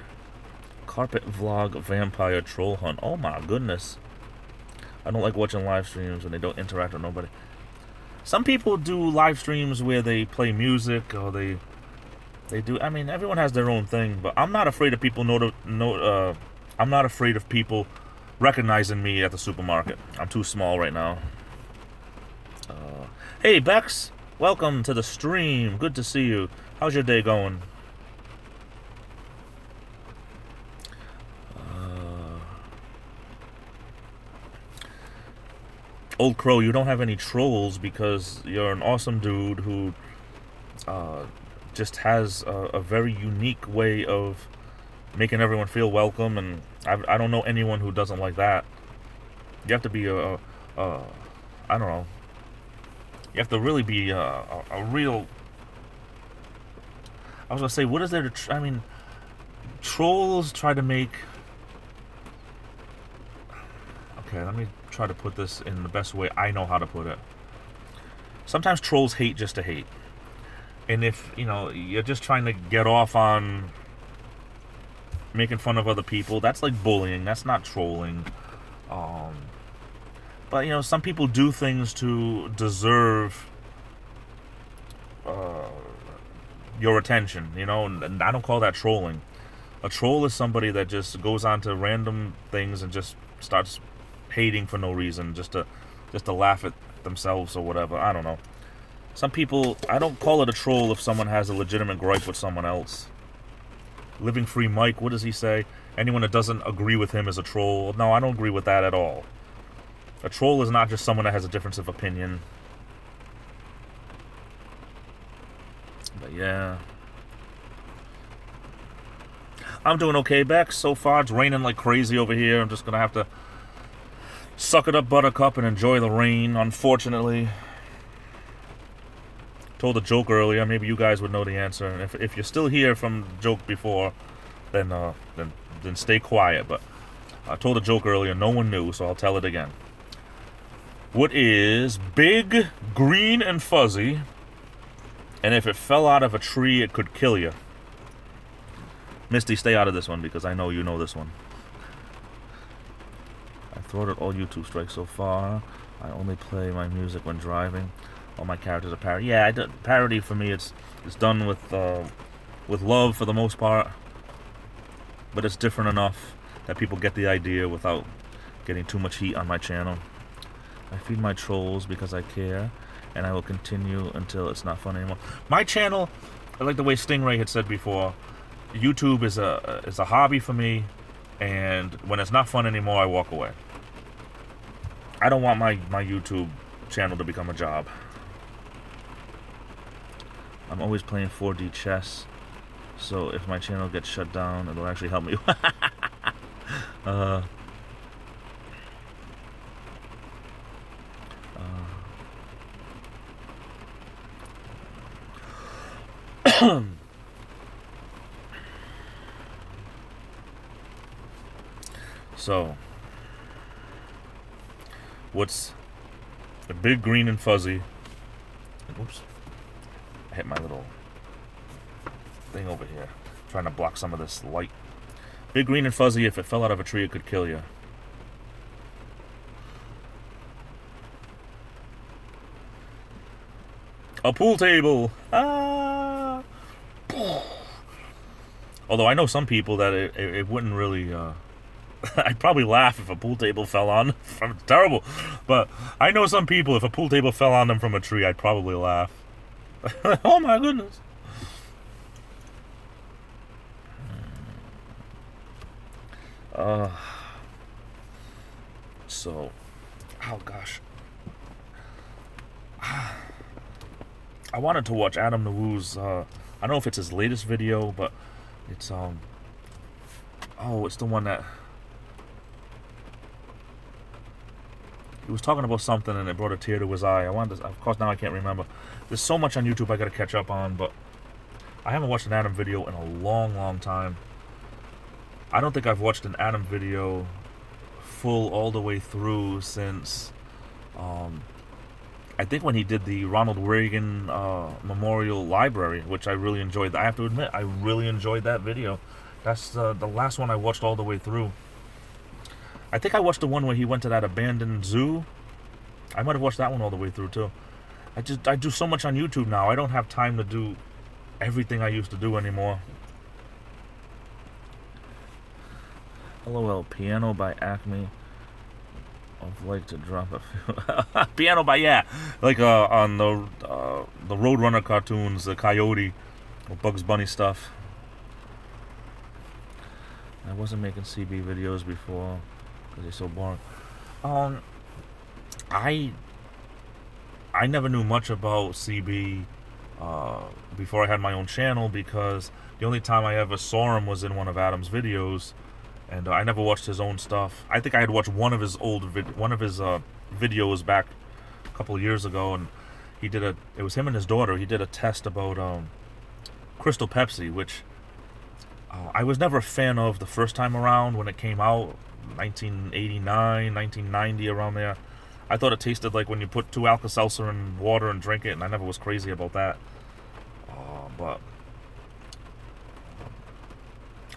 Carpet vlog vampire troll hunt. Oh my goodness. I don't like watching live streams when they don't interact with nobody. Some people do live streams where they play music or they do. I mean, everyone has their own thing, but I'm not afraid of people I'm not afraid of people recognizing me at the supermarket. I'm too small right now. Hey Bex, welcome to the stream. Good to see you. How's your day going? Old Crow, you don't have any trolls because you're an awesome dude who just has a very unique way of making everyone feel welcome, and I don't know anyone who doesn't like that. You have to be I don't know. You have to really be a real. I was gonna say, what is there to? I mean, trolls try to make. Okay, let me try to put this in the best way I know how to put it. Sometimes trolls hate just to hate. And if, you know, you're just trying to get off on making fun of other people, that's like bullying. That's not trolling. But, you know, some people do things to deserve your attention, you know, and I don't call that trolling. A troll is somebody that just goes on to random things and just starts hating for no reason, just to laugh at themselves or whatever. I don't know. Some people, I don't call it a troll if someone has a legitimate gripe with someone else. Living Free Mike, what does he say? Anyone that doesn't agree with him is a troll. No, I don't agree with that at all. A troll is not just someone that has a difference of opinion. But yeah. I'm doing okay, Bex. So far, it's raining like crazy over here. I'm just going to have to suck it up, buttercup, and enjoy the rain, unfortunately. Told a joke earlier. Maybe you guys would know the answer. And if you're still here from the joke before, then stay quiet. But I told a joke earlier. No one knew, so I'll tell it again. What is big, green, and fuzzy, and if it fell out of a tree, it could kill you? Misty, stay out of this one because I know you know this one. I thwarted all YouTube strikes so far. I only play my music when driving. All my characters are parody. Yeah, parody for me, it's done with love for the most part, but it's different enough that people get the idea without getting too much heat on my channel. I feed my trolls because I care, and I will continue until it's not fun anymore. My channel, I like the way Stingray had said before, YouTube is a hobby for me, and when it's not fun anymore, I walk away. I don't want my YouTube channel to become a job. I'm always playing 4D chess, so if my channel gets shut down, it'll actually help me. So, what's a big, green, and fuzzy? Oops. I hit my little thing over here. Trying to block some of this light. Big, green, and fuzzy, if it fell out of a tree, it could kill you. A pool table! Ah! Although I know some people that it wouldn't really... I'd probably laugh if a pool table fell on them. It's terrible. But I know some people, if a pool table fell on them from a tree, I'd probably laugh. Oh my goodness. So, oh gosh. I wanted to watch Adam Nawu's, I don't know if it's his latest video, but it's, oh, it's the one that... He was talking about something and it brought a tear to his eye. I wanted to, of course, now I can't remember. There's so much on YouTube I gotta catch up on, but I haven't watched an Adam video in a long, long time. I don't think I've watched an Adam video full all the way through since, I think when he did the Ronald Reagan Memorial Library, which I really enjoyed. I have to admit, I really enjoyed that video. That's the last one I watched all the way through. I think I watched the one where he went to that abandoned zoo. I might have watched that one all the way through too. I do so much on YouTube now. I don't have time to do everything I used to do anymore. LOL, Piano by Acme. I'd like to drop a few. Piano by, yeah. Like on the Roadrunner cartoons, the Coyote, or Bugs Bunny stuff. I wasn't making CB videos before because they're so boring. I never knew much about CB before I had my own channel, because the only time I ever saw him was in one of Adam's videos, and I never watched his own stuff. I think I had watched one of his old videos back a couple of years ago, and he did it was him and his daughter. He did a test about Crystal Pepsi, which I was never a fan of the first time around when it came out, 1989, 1990, around there. I thought it tasted like when you put 2 Alka-Seltzer in water and drink it, and I never was crazy about that. But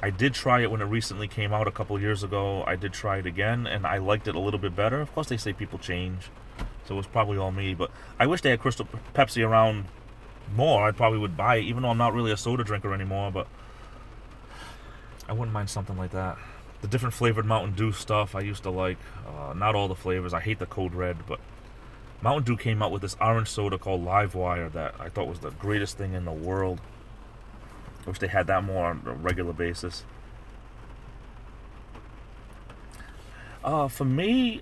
I did try it when it recently came out a couple years ago. I did try it again, and I liked it a little bit better. Of course, they say people change, so it was probably all me. But I wish they had Crystal Pepsi around more. I probably would buy it, even though I'm not really a soda drinker anymore. But I wouldn't mind something like that. The different flavored Mountain Dew stuff I used to like. Not all the flavors. I hate the Code Red, but Mountain Dew came out with this orange soda called Livewire that I thought was the greatest thing in the world. I wish they had that more on a regular basis. For me,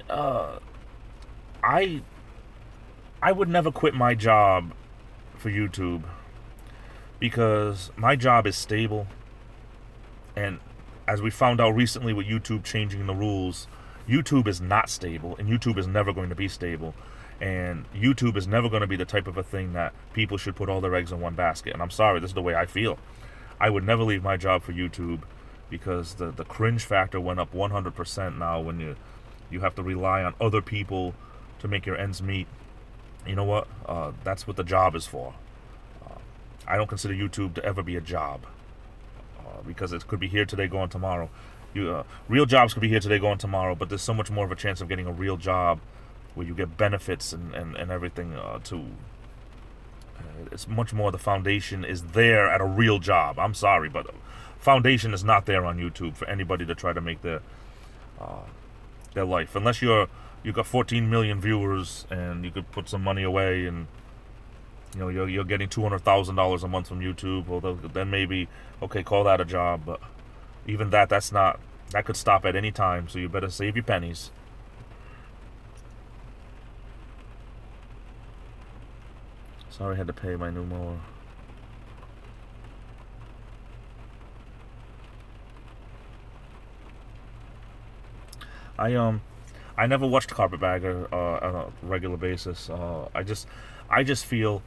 I would never quit my job for YouTube, because my job is stable, and as we found out recently with YouTube changing the rules, YouTube is not stable, and YouTube is never going to be stable, and YouTube is never going to be the type of a thing that people should put all their eggs in one basket. And I'm sorry, this is the way I feel. I would never leave my job for YouTube, because the cringe factor went up 100% now when you have to rely on other people to make your ends meet. You know what? That's what the job is for. I don't consider YouTube to ever be a job, because it could be here today, gone tomorrow. Real jobs could be here today, gone tomorrow, but there's so much more of a chance of getting a real job where you get benefits and everything it's much more, the foundation is there at a real job. I'm sorry, but the foundation is not there on YouTube for anybody to try to make their life. Unless you got 14 million viewers and you could put some money away, and you're getting $200,000 a month from YouTube. Well, then maybe, okay, call that a job. But even that could stop at any time. So you better save your pennies. Sorry, I had to pay my new mower. I never watched Carpetbagger on a regular basis. I just feel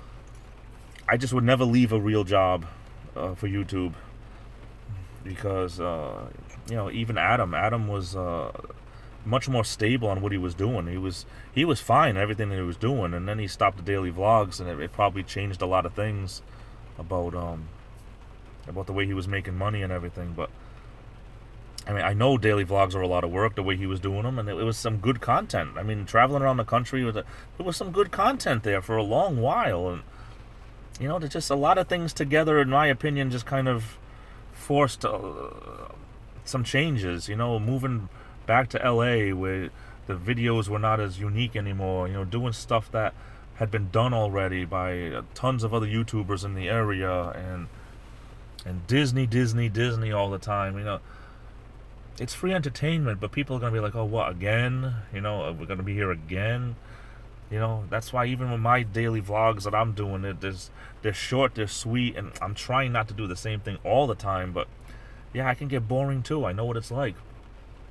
I just would never leave a real job for YouTube, because even Adam was much more stable on what he was doing. He was fine everything that he was doing, and then he stopped the daily vlogs, and it probably changed a lot of things about the way he was making money and everything. But I mean, I know daily vlogs are a lot of work, the way he was doing them, and it was some good content. I mean, traveling around the country, there was some good content there for a long while, and there's just a lot of things together, in my opinion, just kind of forced some changes. Moving back to LA, where the videos were not as unique anymore, doing stuff that had been done already by tons of other YouTubers in the area, and Disney all the time. It's free entertainment, but people are going to be like, oh, what, again? We're going to be here again? That's why even with my daily vlogs that I'm doing, they're short, they're sweet, and I'm trying not to do the same thing all the time. But yeah, I can get boring too. I know what it's like.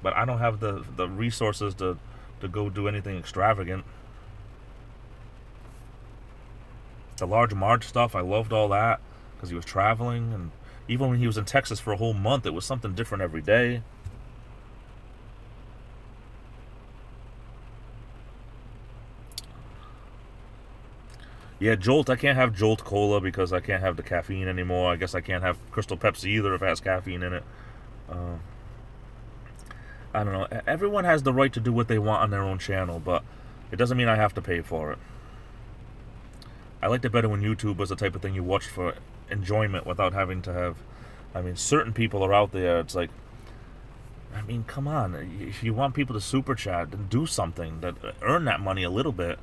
But I don't have the resources to go do anything extravagant. The Large Marge stuff, I loved all that, because he was traveling, and even when he was in Texas for a whole month, it was something different every day. Yeah, Jolt, I can't have Jolt Cola because I can't have the caffeine anymore. I guess I can't have Crystal Pepsi either if it has caffeine in it. I don't know. Everyone has the right to do what they want on their own channel, but it doesn't mean I have to pay for it. I liked it better when YouTube was the type of thing you watched for enjoyment without having to have... I mean, certain people are out there, it's like... I mean, come on. If you want people to super chat, then do something that earn that money a little bit.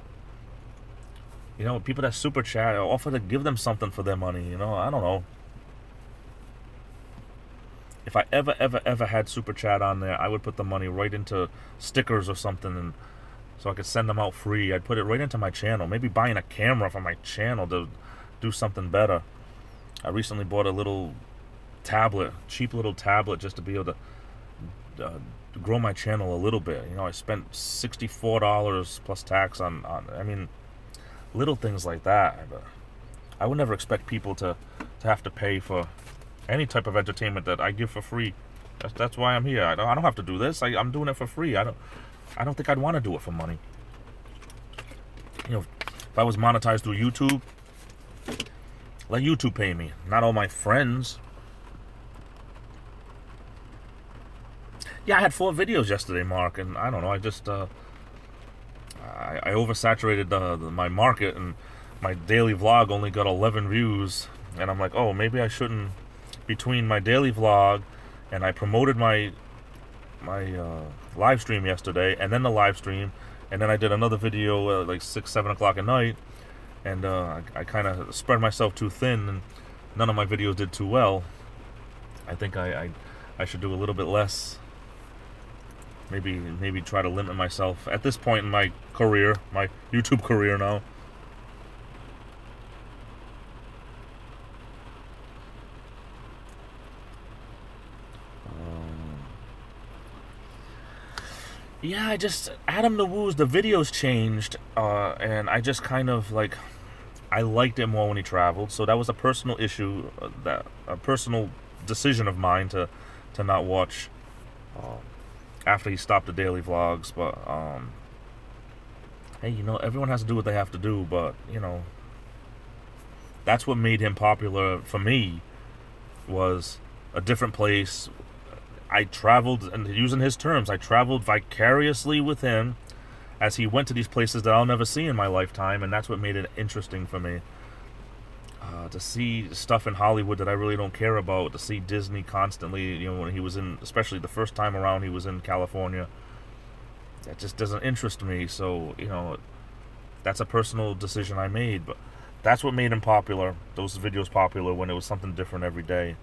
People that super chat, offer to give them something for their money, I don't know. If I ever had super chat on there, I would put the money right into stickers or something, and so I could send them out free. I'd put it right into my channel. Maybe buying a camera for my channel to do something better. I recently bought a little tablet, cheap little tablet, just to be able to grow my channel a little bit. I spent $64 plus tax on I mean, little things like that. I would never expect people to have to pay for any type of entertainment that I give for free. That's why I'm here. I don't have to do this. I'm doing it for free. I don't think I'd want to do it for money. You know, if I was monetized through YouTube, let YouTube pay me, not all my friends. Yeah, I had 4 videos yesterday, Mark, and I don't know. I just I oversaturated my market, and my daily vlog only got 11 views, and I'm like, oh, maybe I shouldn't. Between my daily vlog, and I promoted my live stream yesterday, and then the live stream, and then I did another video like 6, 7 o'clock at night, and I kind of spread myself too thin, and none of my videos did too well. I think I should do a little bit less. Maybe try to limit myself at this point in my career, my YouTube career now. Yeah, Adam the Woo's, the videos changed, and I just kind of, like, I liked it more when he traveled, so that was a personal issue, a personal decision of mine to not watch after he stopped the daily vlogs, but, hey, you know, everyone has to do what they have to do, but, you know, that's what made him popular for me, was a different place. I traveled, and using his terms, I traveled vicariously with him as he went to these places that I'll never see in my lifetime, and that's what made it interesting for me. To see stuff in Hollywood that I really don't care about, to see Disney constantly, you know, when he was in, especially the first time around he was in California, that just doesn't interest me, so, you know, that's a personal decision I made, but that's what made him popular, those videos popular, when it was something different every day.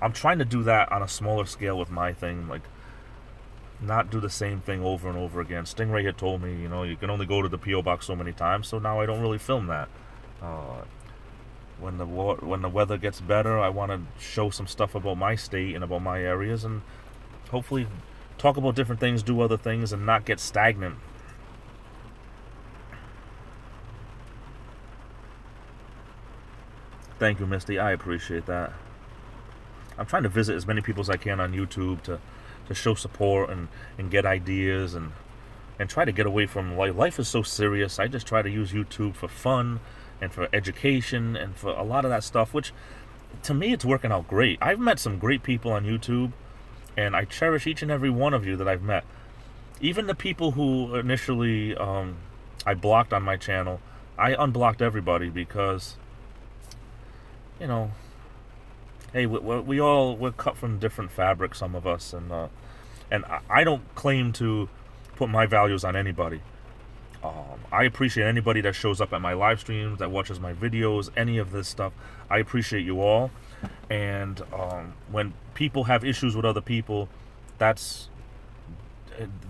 I'm trying to do that on a smaller scale with my thing, like, not do the same thing over and over again. Stingray had told me, you know, you can only go to the P.O. Box so many times, so now I don't really film that. When the weather gets better, I want to show some stuff about my state and about my areas, and hopefully talk about different things, do other things, and not get stagnant. Thank you, Misty. I appreciate that. I'm trying to visit as many people as I can on YouTube to show support and get ideas and try to get away from life. Life is so serious. I just try to use YouTube for fun and for education and for a lot of that stuff, which to me it's working out great. I've met some great people on YouTube, and I cherish each and every one of you that I've met. Even the people who initially I blocked on my channel, I unblocked everybody because, you know, hey, we're cut from different fabrics, some of us, and I don't claim to put my values on anybody. I appreciate anybody that shows up at my live streams, that watches my videos, any of this stuff. I appreciate you all, and when people have issues with other people, that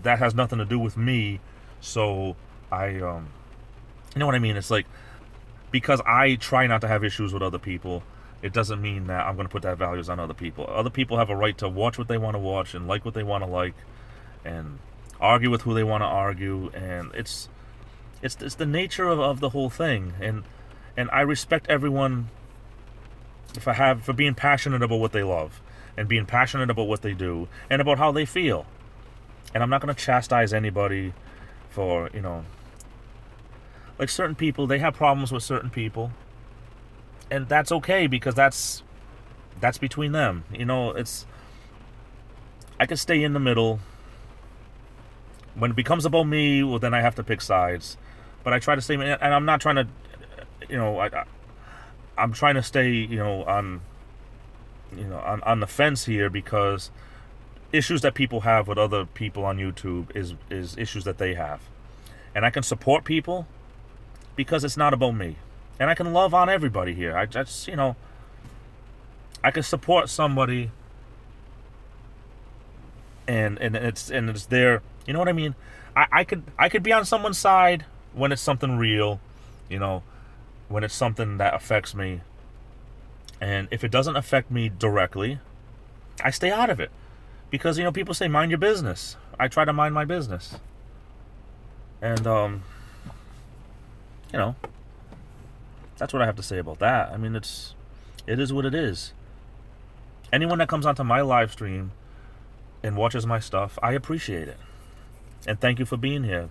has nothing to do with me. So you know what I mean? It's like, because I try not to have issues with other people, it doesn't mean that I'm going to put that values on other people. Other people have a right to watch what they want to watch and like what they want to like and argue with who they want to argue. And it's the nature of the whole thing. And I respect everyone for being passionate about what they love and being passionate about what they do and about how they feel. And I'm not going to chastise anybody for, you know, like certain people, they have problems with certain people. And that's okay, because that's between them. You know, I can stay in the middle. When it becomes about me, well, then I have to pick sides. But I try to stay, and I'm not trying to, you know, I'm trying to stay, you know, on the fence here, because issues that people have with other people on YouTube is issues that they have. And I can support people because it's not about me. And I can love on everybody here. I just, you know, I can support somebody, and it's there. You know what I mean? I could be on someone's side when it's something real, you know, when it's something that affects me. And if it doesn't affect me directly, I stay out of it, because, you know, people say mind your business. I try to mind my business, and you know. That's what I have to say about that. I mean, it is what it is. Anyone that comes onto my live stream and watches my stuff, I appreciate it. And thank you for being here.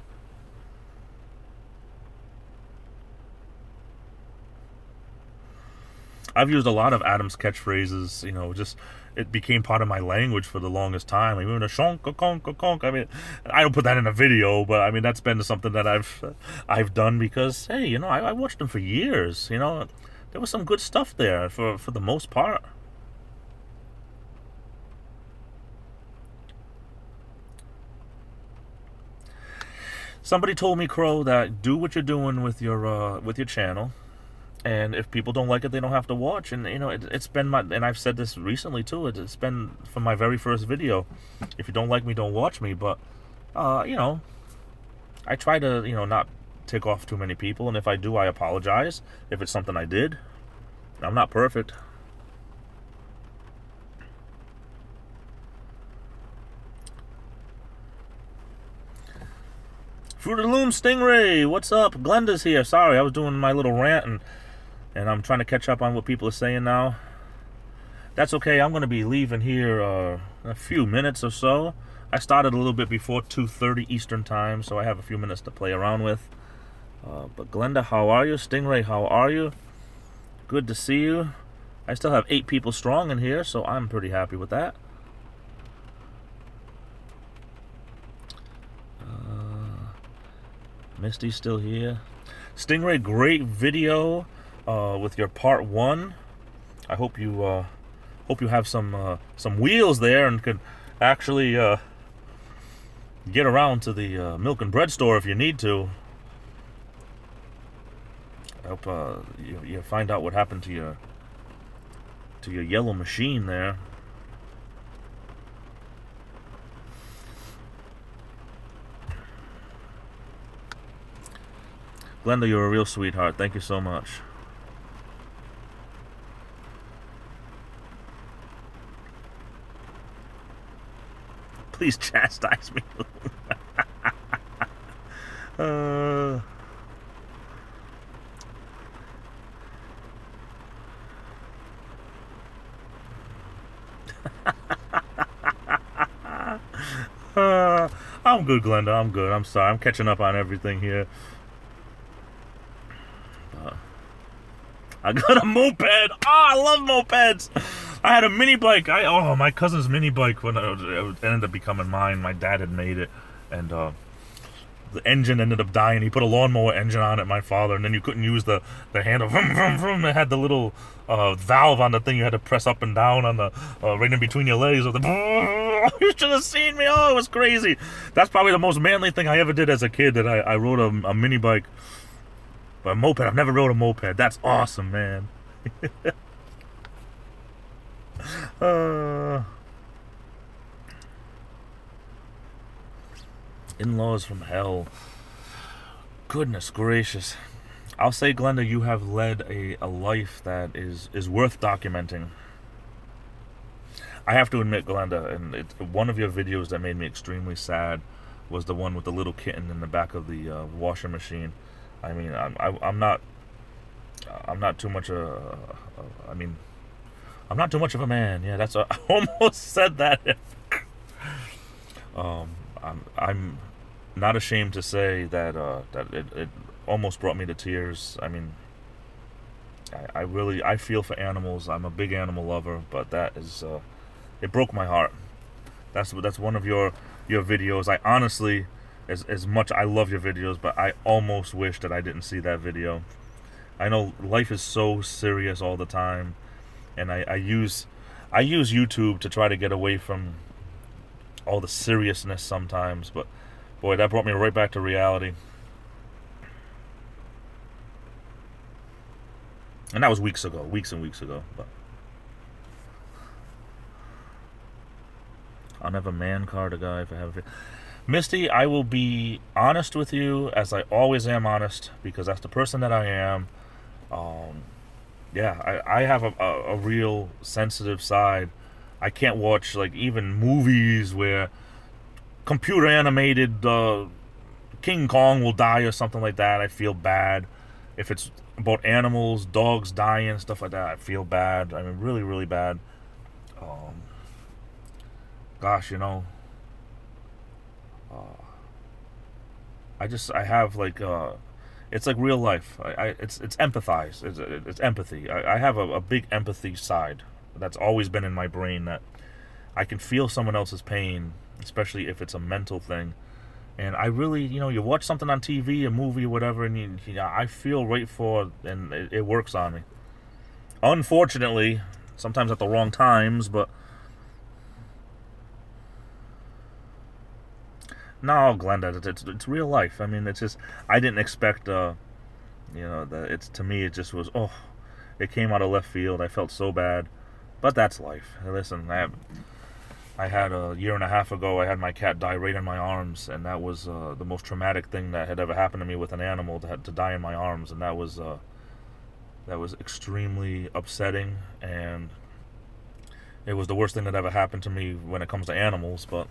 I've used a lot of Adam's catchphrases, you know, just it became part of my language for the longest time. I mean, a shonk, a conk, a conk. I mean, I don't put that in a video, but I mean, that's been something that I've done because, hey, you know, I watched them for years. You know, there was some good stuff there for the most part. Somebody told me, Crow, that do what you're doing with your channel. And if people don't like it, they don't have to watch. And, you know, it's been my... And I've said this recently, too. It's been from my very first video. If you don't like me, don't watch me. But, you know, I try to, you know, not tick off too many people. And if I do, I apologize. If it's something I did. I'm not perfect. Fruit of the Loom Stingray, what's up? Glenda's here. Sorry, I was doing my little rant and I'm trying to catch up on what people are saying now. That's okay. I'm going to be leaving here in a few minutes or so. I started a little bit before 2:30 Eastern time, so I have a few minutes to play around with. But Glenda, how are you? Stingray, how are you? Good to see you. I still have 8 people strong in here, so I'm pretty happy with that. Misty's still here. Stingray, great video with your part 1. I hope you have some wheels there and could actually get around to the milk and bread store if you need to. I hope you find out what happened to your yellow machine there. Glenda, you're a real sweetheart. Thank you so much. Please chastise me. I'm good, Glenda. I'm good. I'm sorry. I'm catching up on everything here. I got a moped. Oh, I love mopeds. I had a mini bike. Oh, my cousin's mini bike when it ended up becoming mine. My dad had made it, and the engine ended up dying. He put a lawnmower engine on it, my father, and then you couldn't use the handle. Vroom, vroom, vroom. It had the little valve on the thing you had to press up and down on the right in between your legs. You should have seen me. Oh, it was crazy. That's probably the most manly thing I ever did as a kid. That I rode a mini bike. But a moped, I've never rode a moped. That's awesome, man. In-laws from hell. Goodness gracious. I'll say, Glenda, you have led a life that is worth documenting. I have to admit, Glenda, and one of your videos that made me extremely sad was the one with the little kitten in the back of the washer machine. I mean, I'm not too much I'm not too much of a man. Yeah, I almost said that. I'm not ashamed to say that it almost brought me to tears. I mean, I feel for animals. I'm a big animal lover, but that is it broke my heart. That's one of your videos. I honestly, as much I love your videos, but I almost wish that I didn't see that video. I know life is so serious all the time, and I use YouTube to try to get away from all the seriousness sometimes, but boy, that brought me right back to reality. And that was weeks and weeks ago, but I'll never man card a guy if I have a... Misty, I will be honest with you, as I always am honest, because that's the person that I am. Yeah, I have a real sensitive side. I can't watch, like, even movies where computer animated King Kong will die or something like that. I feel bad. If it's about animals, dogs dying, stuff like that, I feel bad. I mean, really, really bad. Gosh, I have like it's like real life. It's empathize. It's empathy. I have a big empathy side that's always been in my brain, that I can feel someone else's pain, especially if it's a mental thing. And I really, you watch something on TV, a movie, or whatever, and I feel right for, and it works on me. Unfortunately, sometimes at the wrong times, but no, Glenda, it's real life. I mean, it's just, I didn't expect, to me, it just was, it came out of left field. I felt so bad, but that's life. Listen, I had a year and a half ago, I had my cat die right in my arms, and that was the most traumatic thing that had ever happened to me with an animal, to die in my arms, and that was extremely upsetting, and it was the worst thing that ever happened to me when it comes to animals. But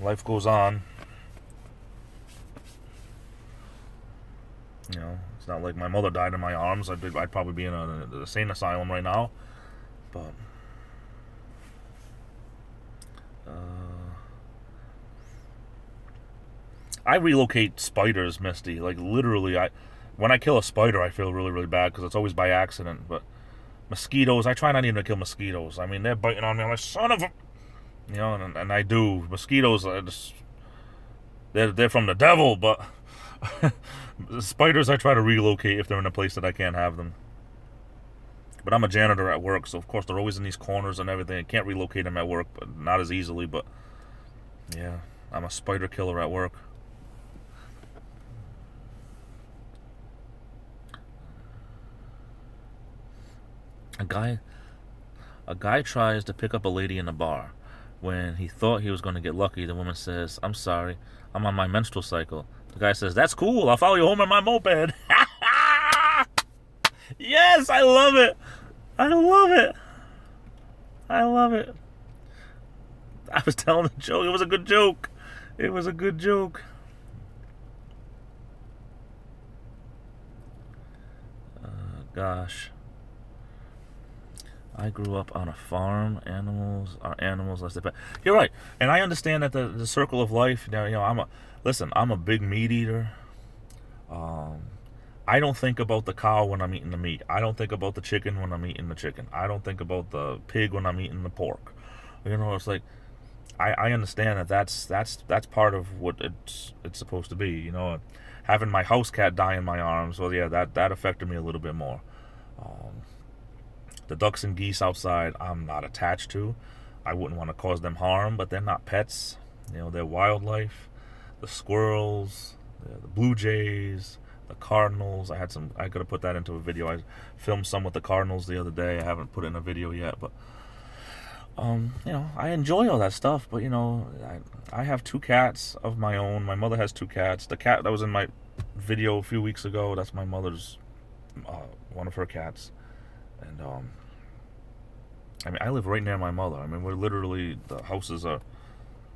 life goes on. It's not like my mother died in my arms. I'd probably be in an insane asylum right now. But I relocate spiders, Misty. Like, literally, when I kill a spider, I feel really, really bad, because it's always by accident. But mosquitoes, I try not even to kill mosquitoes. I mean, they're biting on me. I'm like, son of a... and I do. Mosquitoes, they're from the devil, but... spiders, I try to relocate if they're in a place that I can't have them. But I'm a janitor at work, so of course they're always in these corners and everything. I can't relocate them at work, but not as easily. But yeah, I'm a spider killer at work. A guy tries to pick up a lady in a bar. When he thought he was going to get lucky, the woman says, "I'm sorry, I'm on my menstrual cycle." The guy says, "That's cool, I'll follow you home in my moped." Yes, I love it. I love it. I love it. I was telling a joke. It was a good joke. It was a good joke. Gosh. I grew up on a farm. Animals are animals. You're right, and I understand that the circle of life. I'm a big meat eater. I don't think about the cow when I'm eating the meat. I don't think about the chicken when I'm eating the chicken. I don't think about the pig when I'm eating the pork. It's like I understand that that's part of what it's supposed to be. Having my house cat die in my arms. Well, yeah, that affected me a little bit more. The ducks and geese outside, I'm not attached to. I wouldn't want to cause them harm, but they're not pets. They're wildlife. The squirrels, the blue jays, the cardinals. I could have put that into a video. I filmed some with the cardinals the other day. I haven't put it in a video yet, but I enjoy all that stuff. But I have 2 cats of my own. My mother has 2 cats. The cat that was in my video a few weeks ago, that's my mother's one of her cats. And I live right near my mother. We're literally, the houses are,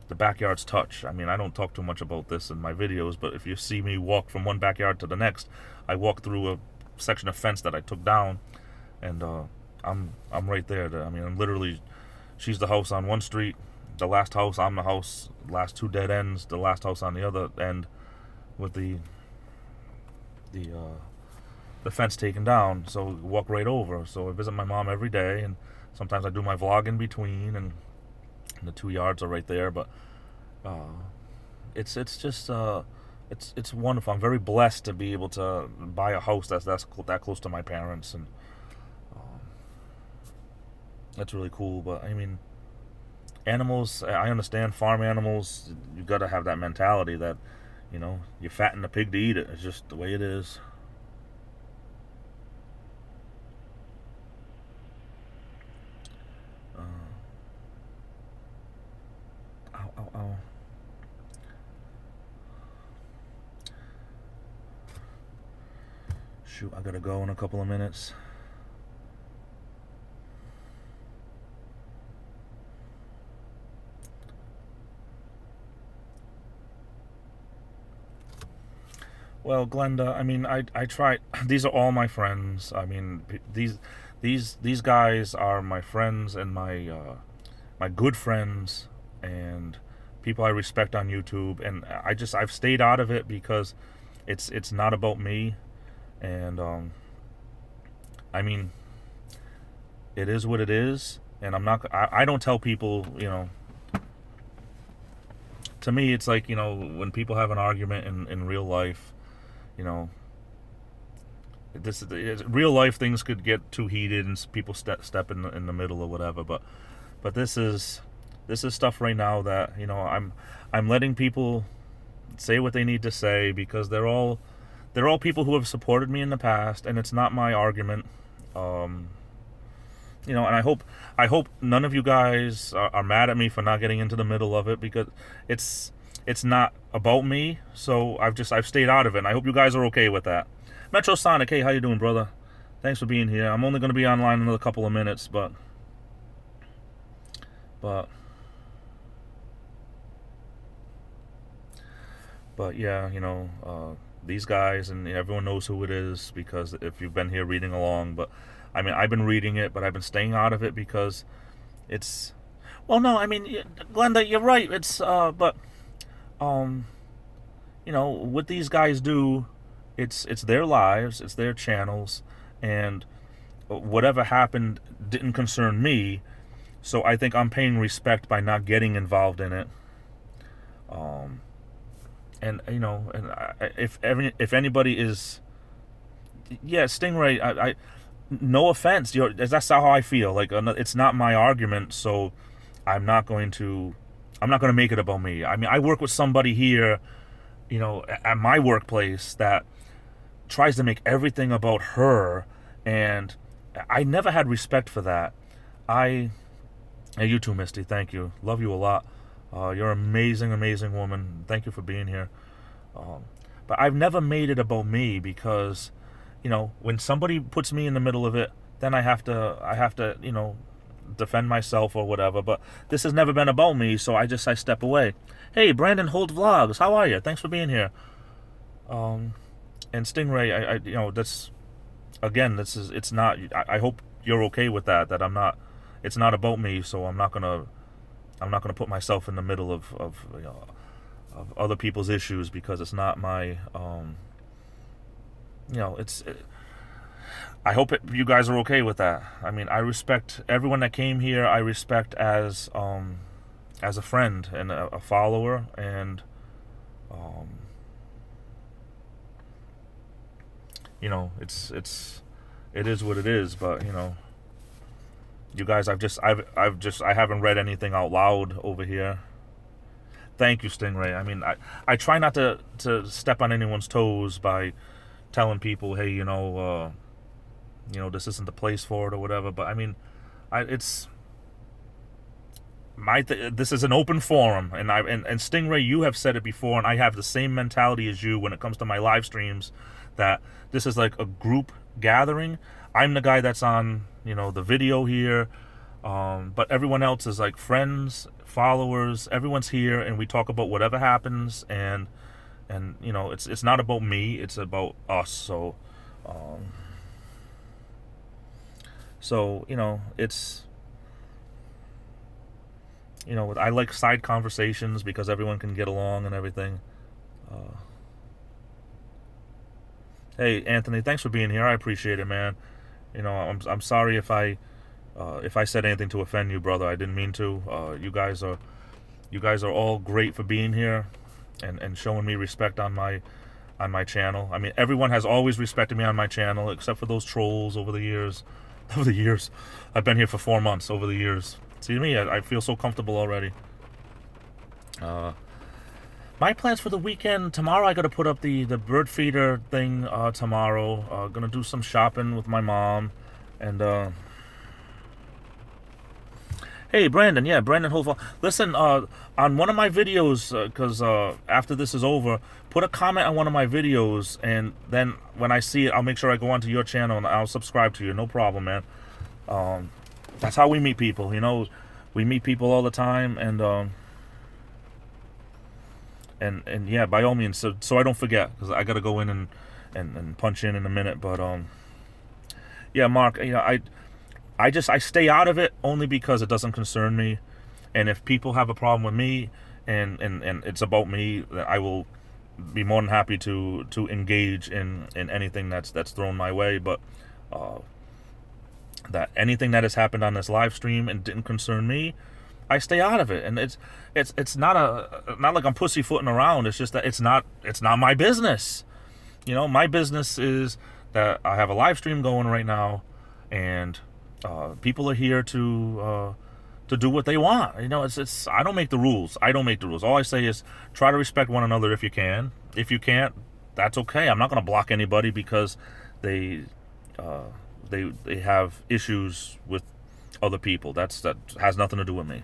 the backyards touch. I don't talk too much about this in my videos, but if you see me walk from one backyard to the next, I walk through a section of fence that I took down, and I'm right there. I'm literally, she's the house on one street, the last house, I'm the house, last 2 dead ends, the last house on the other end, with the fence taken down, so walk right over. So I visit my mom every day, and sometimes I do my vlog in between, and the 2 yards are right there. But it's just it's wonderful. I'm very blessed to be able to buy a house that's that close to my parents, and that's really cool. But animals, I understand farm animals. You got to have that mentality that you fatten the pig to eat it. It's just the way it is. Ow. Shoot, I gotta go in a couple of minutes. Well, Glenda, I try. These are all my friends. these guys are my friends and my my good friends and people I respect on YouTube, and I've stayed out of it because it's not about me, and I mean, it is what it is, and I don't tell people, you know. To me, it's like, you know, when people have an argument in real life, you know, real life things could get too heated and people step in the middle or whatever, but this is stuff right now that, you know, I'm letting people say what they need to say, because they're all people who have supported me in the past, and it's not my argument. You know, and I hope none of you guys are mad at me for not getting into the middle of it, because it's not about me. So I've stayed out of it, and I hope you guys are okay with that. Metro Sonic, hey, how you doing, brother? Thanks for being here. I'm only going to be online in another couple of minutes, but yeah, you know, these guys, and everyone knows who it is, because if you've been here reading along. But I mean, I've been reading it, but I've been staying out of it because it's, well, no, I mean, Glenda, you're right. It's but you know, what these guys do, it's their lives, it's their channels, and whatever happened didn't concern me. So I think I'm paying respect by not getting involved in it. And you know, and if anybody is, yeah, Stingray, I no offense, that's how I feel. Like, it's not my argument, so I'm not going to make it about me. I mean, I work with somebody here, you know, at my workplace that tries to make everything about her, and I never had respect for that. Hey, you too, Misty. Thank you. Love you a lot. You're an amazing, amazing woman. Thank you for being here. But I've never made it about me, because, you know, when somebody puts me in the middle of it, then I have to, you know, defend myself or whatever. But this has never been about me, so I step away. Hey, Brandon Holt Vlogs, how are you? Thanks for being here. And Stingray, you know, that's, again, it's not. I hope you're okay with that. That it's not about me, so I'm not gonna put myself in the middle of you know, of other people's issues, because it's not my, you know, I hope you guys are okay with that. I mean, I respect everyone that came here. I respect as a friend and a follower, and you know, it is what it is. But, you know, you guys, I haven't read anything out loud over here. Thank you, Stingray. I mean, I try not to step on anyone's toes by telling people, hey, you know, this isn't the place for it or whatever. But I mean, this is an open forum, and Stingray, you have said it before, and I have the same mentality as you when it comes to my live streams, that this is like a group gathering. I'm the guy that's on, you know, the video here, but everyone else is like friends, followers. Everyone's here, and we talk about whatever happens, and you know, it's not about me, it's about us. So you know, it's, you know, I like side conversations because everyone can get along and everything. Hey, Anthony, thanks for being here. I appreciate it, man. You know, I'm sorry if I said anything to offend you, brother. I didn't mean to. You guys are all great for being here and showing me respect on my channel. I mean, everyone has always respected me on my channel, except for those trolls over the years. Over the years, I've been here for 4 months. Over the years, see me, I feel so comfortable already. My plans for the weekend: tomorrow I got to put up the bird feeder thing. Tomorrow, gonna do some shopping with my mom, and hey, Brandon, yeah, Brandon Holt. Listen, on one of my videos, because after this is over, put a comment on one of my videos, and then when I see it, I'll make sure I go onto your channel and I'll subscribe to you. No problem, man. That's how we meet people, you know. We meet people all the time, and yeah, by all means, so I don't forget, because I got to go in and punch in a minute. But yeah, Mark, you know, I stay out of it only because it doesn't concern me. And if people have a problem with me and it's about me, then I will be more than happy to engage in anything that's thrown my way. But that anything that has happened on this live stream and didn't concern me, I stay out of it. And it's not like I'm pussyfooting around. It's just that it's not my business. You know, my business is that I have a live stream going right now, and people are here to do what they want. You know, it's I don't make the rules. I don't make the rules. All I say is try to respect one another if you can. If you can't, that's okay. I'm not going to block anybody because they have issues with other people. That has nothing to do with me.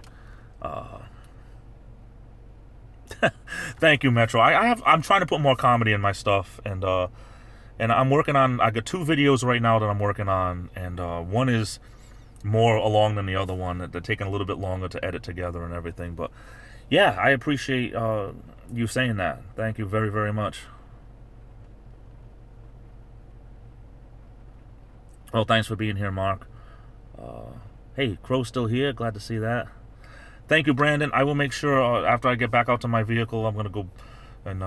Thank you, Metro. I'm trying to put more comedy in my stuff, and I'm working on. I got 2 videos right now that I'm working on, and one is more along than the other one. They're taking a little bit longer to edit together and everything. But yeah, I appreciate you saying that. Thank you very, very much. Oh, thanks for being here, Mark. Hey, Crow's still here. Glad to see that. Thank you, Brandon. I will make sure after I get back out to my vehicle, I'm going to go and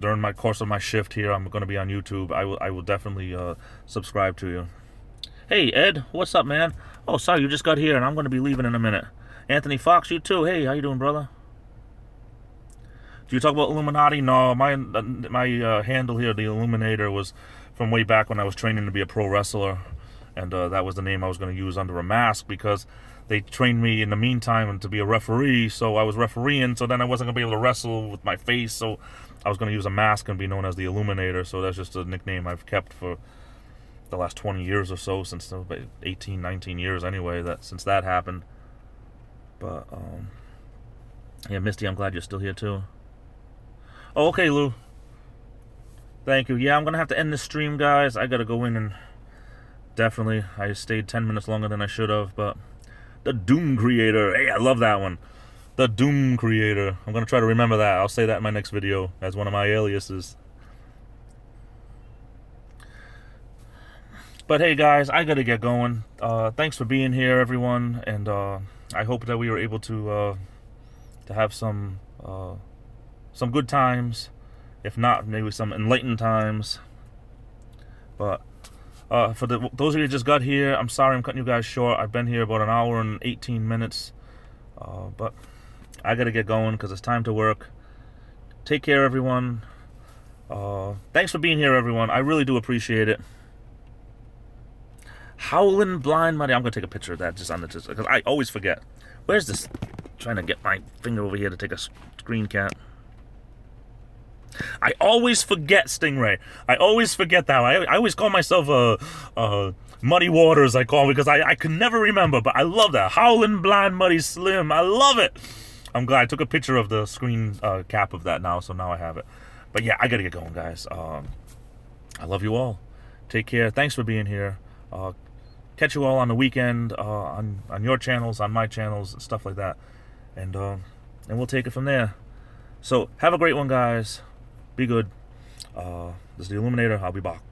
during my course of my shift here, I'm going to be on YouTube. I will definitely subscribe to you. Hey, Ed, what's up, man? Oh, sorry, you just got here, and I'm going to be leaving in a minute. Anthony Fox, you too. Hey, how you doing, brother? Do you talk about Illuminati? No, my handle here, the Illuminator, was from way back when I was training to be a pro wrestler, and that was the name I was going to use under a mask because they trained me in the meantime to be a referee, so I was refereeing, so then I wasn't going to be able to wrestle with my face, so I was going to use a mask and be known as the Illuminator, so that's just a nickname I've kept for the last 20 years or so, since 18, 19 years anyway, since that happened. But, yeah, Misty, I'm glad you're still here too. Oh, okay, Lou. Thank you. Yeah, I'm going to have to end this stream, guys. I got to go in and definitely, I stayed 10 minutes longer than I should have, but the Doom Creator. Hey, I love that one. The Doom Creator. I'm going to try to remember that. I'll say that in my next video as one of my aliases. But hey, guys, I got to get going. Thanks for being here, everyone, and I hope that we were able to have some good times. If not, maybe some enlightened times. But for those of you who just got here, I'm sorry I'm cutting you guys short. I've been here about an hour and 18 minutes. But I got to get going because it's time to work. Take care, everyone. Thanks for being here, everyone. I really do appreciate it. Howlin' Blind Money. I'm going to take a picture of that just because I always forget. Where's this? Trying to get my finger over here to take a screen cap. I always forget, Stingray. I always forget that. I always call myself Muddy Waters, I call because I can never remember, but I love that. Howlin' Blind Muddy Slim. I love it. I'm glad I took a picture of the screen cap of that now, so now I have it. But yeah, I got to get going, guys. I love you all. Take care. Thanks for being here. Catch you all on the weekend on your channels, on my channels, and stuff like that. And we'll take it from there. So, have a great one, guys. Be good. This is the Illuminator. I'll be back.